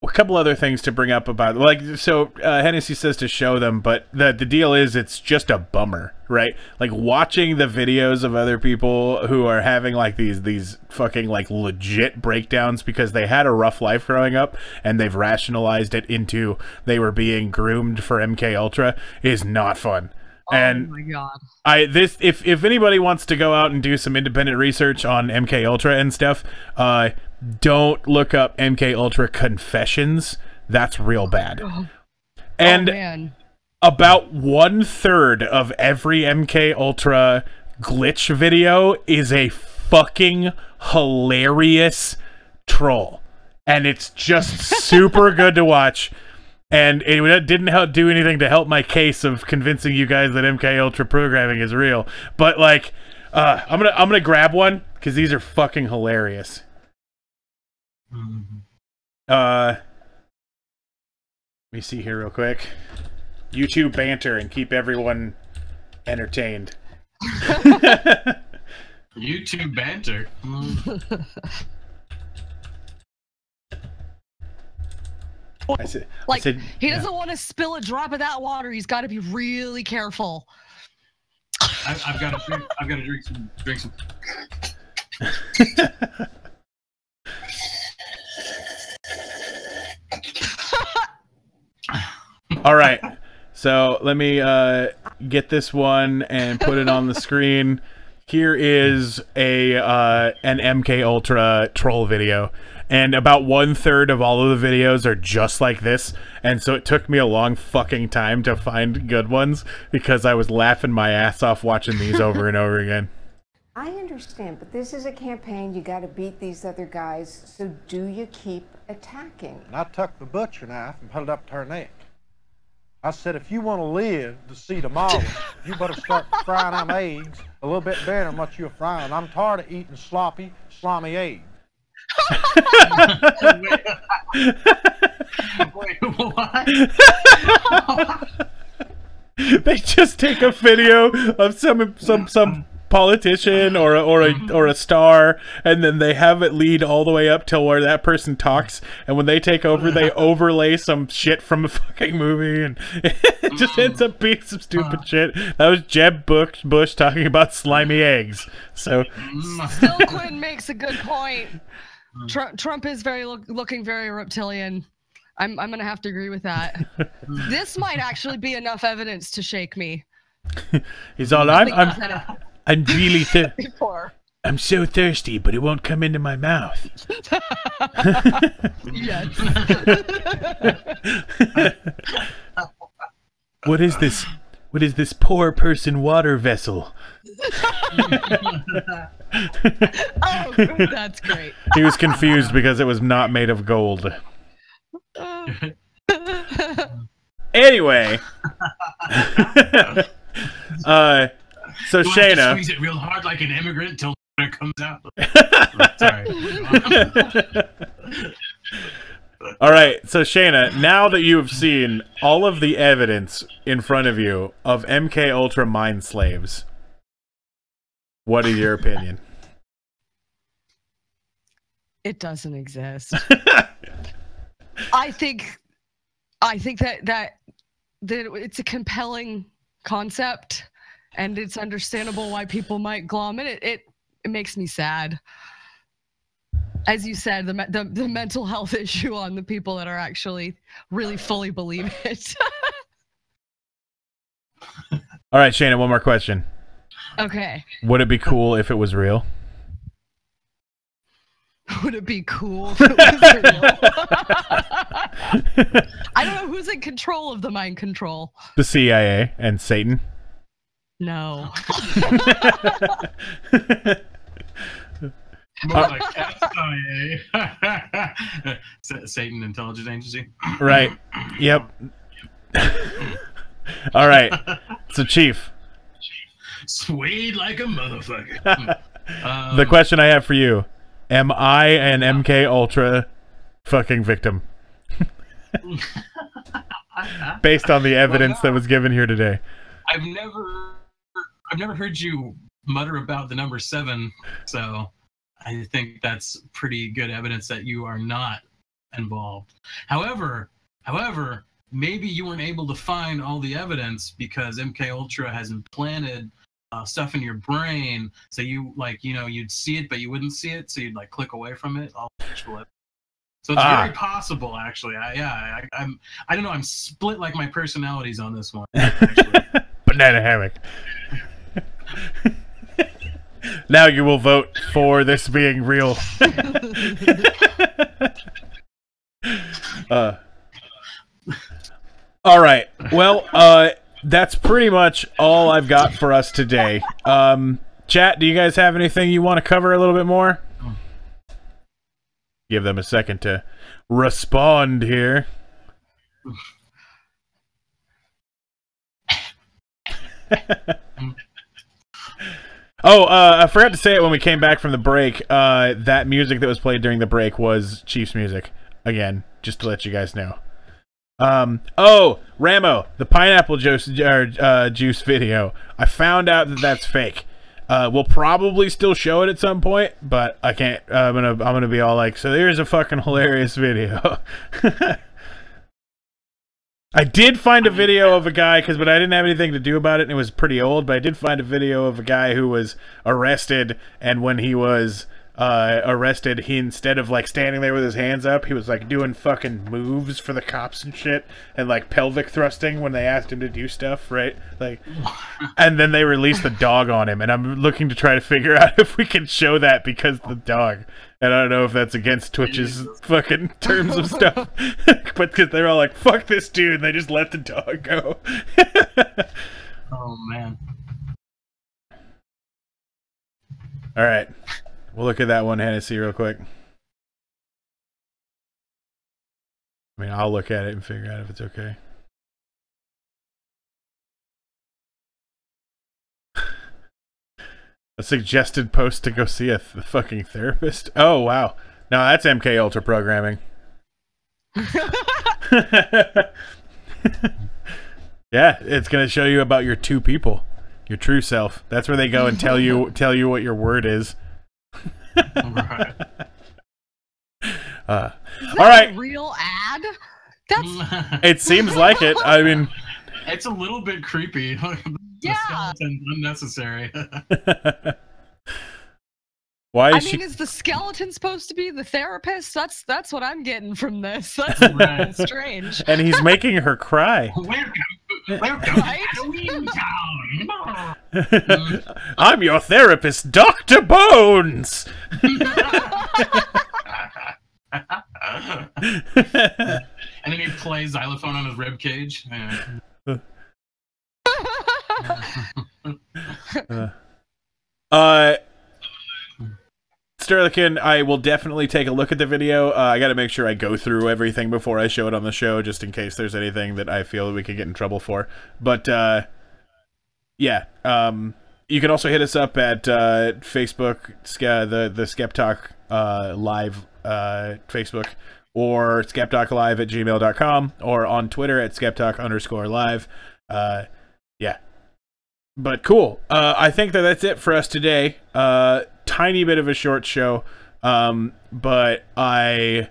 couple other things to bring up about, like, so Hennessy says to show them, but the deal is it's just a bummer, right? Like, watching the videos of other people who are having like these fucking like legit breakdowns because they had a rough life growing up and they've rationalized it into they were being groomed for MK Ultra is not fun. And oh my god! If anybody wants to go out and do some independent research on MK Ultra and stuff, don't look up MK Ultra confessions. That's real bad. And man. About 1/3 of every MK Ultra glitch video is a fucking hilarious troll, and it's just super good to watch. And it didn't do anything to help my case of convincing you guys that MK Ultra programming is real. But like, I'm gonna grab one because these are fucking hilarious. Let me see here real quick. YouTube banter and keep everyone entertained. YouTube banter. I said, he doesn't want to spill a drop of that water. He's got to be really careful. I've got to drink some. All right, so let me get this one and put it on the screen. Here is an MK Ultra troll video. And about 1/3 of all of the videos are just like this, and so it took me a long fucking time to find good ones because I was laughing my ass off watching these over and over again. I understand, but this is a campaign. You got to beat these other guys, so do you keep attacking? And I took the butcher knife and put it up to her neck. I said, if you want to live to see tomorrow, you better start frying them eggs a little bit better than what you're frying. I'm tired of eating sloppy, slimy eggs. Wait, what? They just take a video of some politician or a star, and then they have it lead all the way up till where that person talks, and when they take over, they overlay some shit from a fucking movie, and it just ends up being some stupid shit. That was Jeb Bush talking about slimy eggs. So still, Quinn makes a good point. Trump is looking very reptilian. I'm gonna have to agree with that. This might actually be enough evidence to shake me. He's all, I'm really I'm so thirsty, but it won't come into my mouth. Yes. What is this? What is this poor person water vessel? Oh, that's great. He was confused because it was not made of gold. Anyway, so Shayna, squeeze it real hard like an immigrant till it comes out. Sorry. All right, so Shayna, now that you have seen all of the evidence in front of you of MK Ultra mind slaves, what is your opinion? It doesn't exist. I think that it's a compelling concept, and it's understandable why people might glom it. It makes me sad. As you said, the mental health issue on the people that are actually really fully believe it. All right, Shayna, one more question. Okay. Would it be cool if it was real? Would it be cool if it was real? I don't know who's in control of the mind control. The CIA and Satan. No. More like CIA. Satan Intelligence Agency. Right. Yep. All right. So, Chief. Swayed like a motherfucker. The question I have for you: am I an MK Ultra fucking victim? Based on the evidence that was given here today. I've never heard you mutter about the number 7, so I think that's pretty good evidence that you are not involved. However, maybe you weren't able to find all the evidence because MK Ultra has implanted stuff in your brain, so you'd see it but you wouldn't see it, so you'd like click away from it. So it's very possible, actually. I don't know. I'm split like my personalities on this one. Banana hammock. Now you will vote for this being real. All right. Well, that's pretty much all I've got for us today. Chat, do you guys have anything you want to cover a little bit more? Give them a second to respond here. I forgot to say it when we came back from the break. That music that was played during the break was Chief's music. Again, just to let you guys know. Ramo, the pineapple juice video. I found out that that's fake. We'll probably still show it at some point, but I can't. I'm gonna be all like, so here's a fucking hilarious video. I did find a video of a guy, but I didn't have anything to do about it, and it was pretty old, but I did find a video of a guy who was arrested, and when he was arrested, he, instead of like standing there with his hands up, he was like doing fucking moves for the cops and shit, and like pelvic thrusting when they asked him to do stuff, right? Like, and then they released the dog on him, and I'm looking to try to figure out if we can show that because the dog. And I don't know if that's against Twitch's fucking terms of stuff, but because they're all like, fuck this dude, and they just let the dog go. Oh, man. All right. We'll look at that one, Hennessy, real quick. I mean, I'll look at it and figure out if it's okay. A suggested post to go see the fucking therapist. Oh, wow. No, that's MK Ultra programming. Yeah, it's going to show you about your two people. Your true self. That's where they go and tell you what your word is. Right. All right. A real ad? That's. It seems like it. I mean, it's a little bit creepy. Yeah. Skeleton's unnecessary. Why is I mean, is the skeleton supposed to be the therapist? That's what I'm getting from this. That's Right. strange. And he's making her cry. Welcome Right? to Halloween Town. I'm your therapist, Dr. Bones. And then he plays xylophone on his rib cage. Yeah. Sterlikin, I will definitely take a look at the video. I got to make sure I go through everything before I show it on the show, just in case there's anything that I feel that we could get in trouble for. But yeah, you can also hit us up at Facebook, the Skeptalk live Facebook, or skeptalklive@gmail.com, or on Twitter at skeptalk_live. Yeah. But cool. I think that's it for us today. Tiny bit of a short show. But I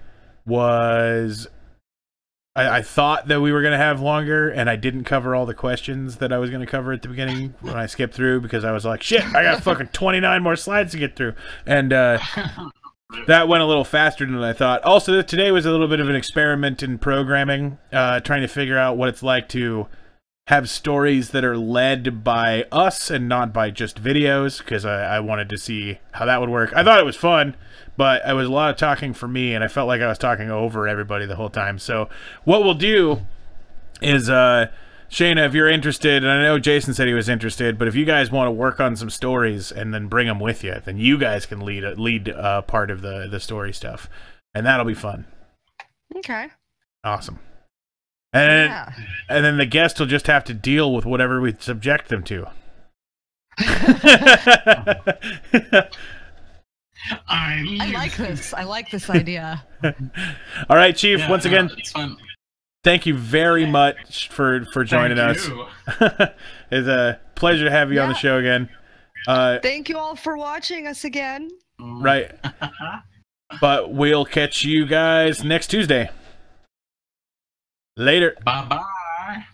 thought that we were going to have longer, and I didn't cover all the questions that I was going to cover at the beginning when I skipped through, because I was like, shit, I got fucking 29 more slides to get through. And that went a little faster than I thought. Also, today was a little bit of an experiment in programming, trying to figure out what it's like to have stories that are led by us and not by just videos, because I wanted to see how that would work. I thought it was fun, but it was a lot of talking for me, and I felt like I was talking over everybody the whole time. So what we'll do is, Shayna, if you're interested, and I know Jason said he was interested, but if you guys want to work on some stories and then bring them with you, then you guys can lead part of the story stuff, and that'll be fun. Okay. Awesome. And then the guest will just have to deal with whatever we subject them to. I like this. I like this idea. All right, Chief. Yeah, once again, it's fun. thank you very much for joining us. It's a pleasure to have you on the show again. Thank you all for watching us again. Right. But we'll catch you guys next Tuesday. Later. Bye-bye.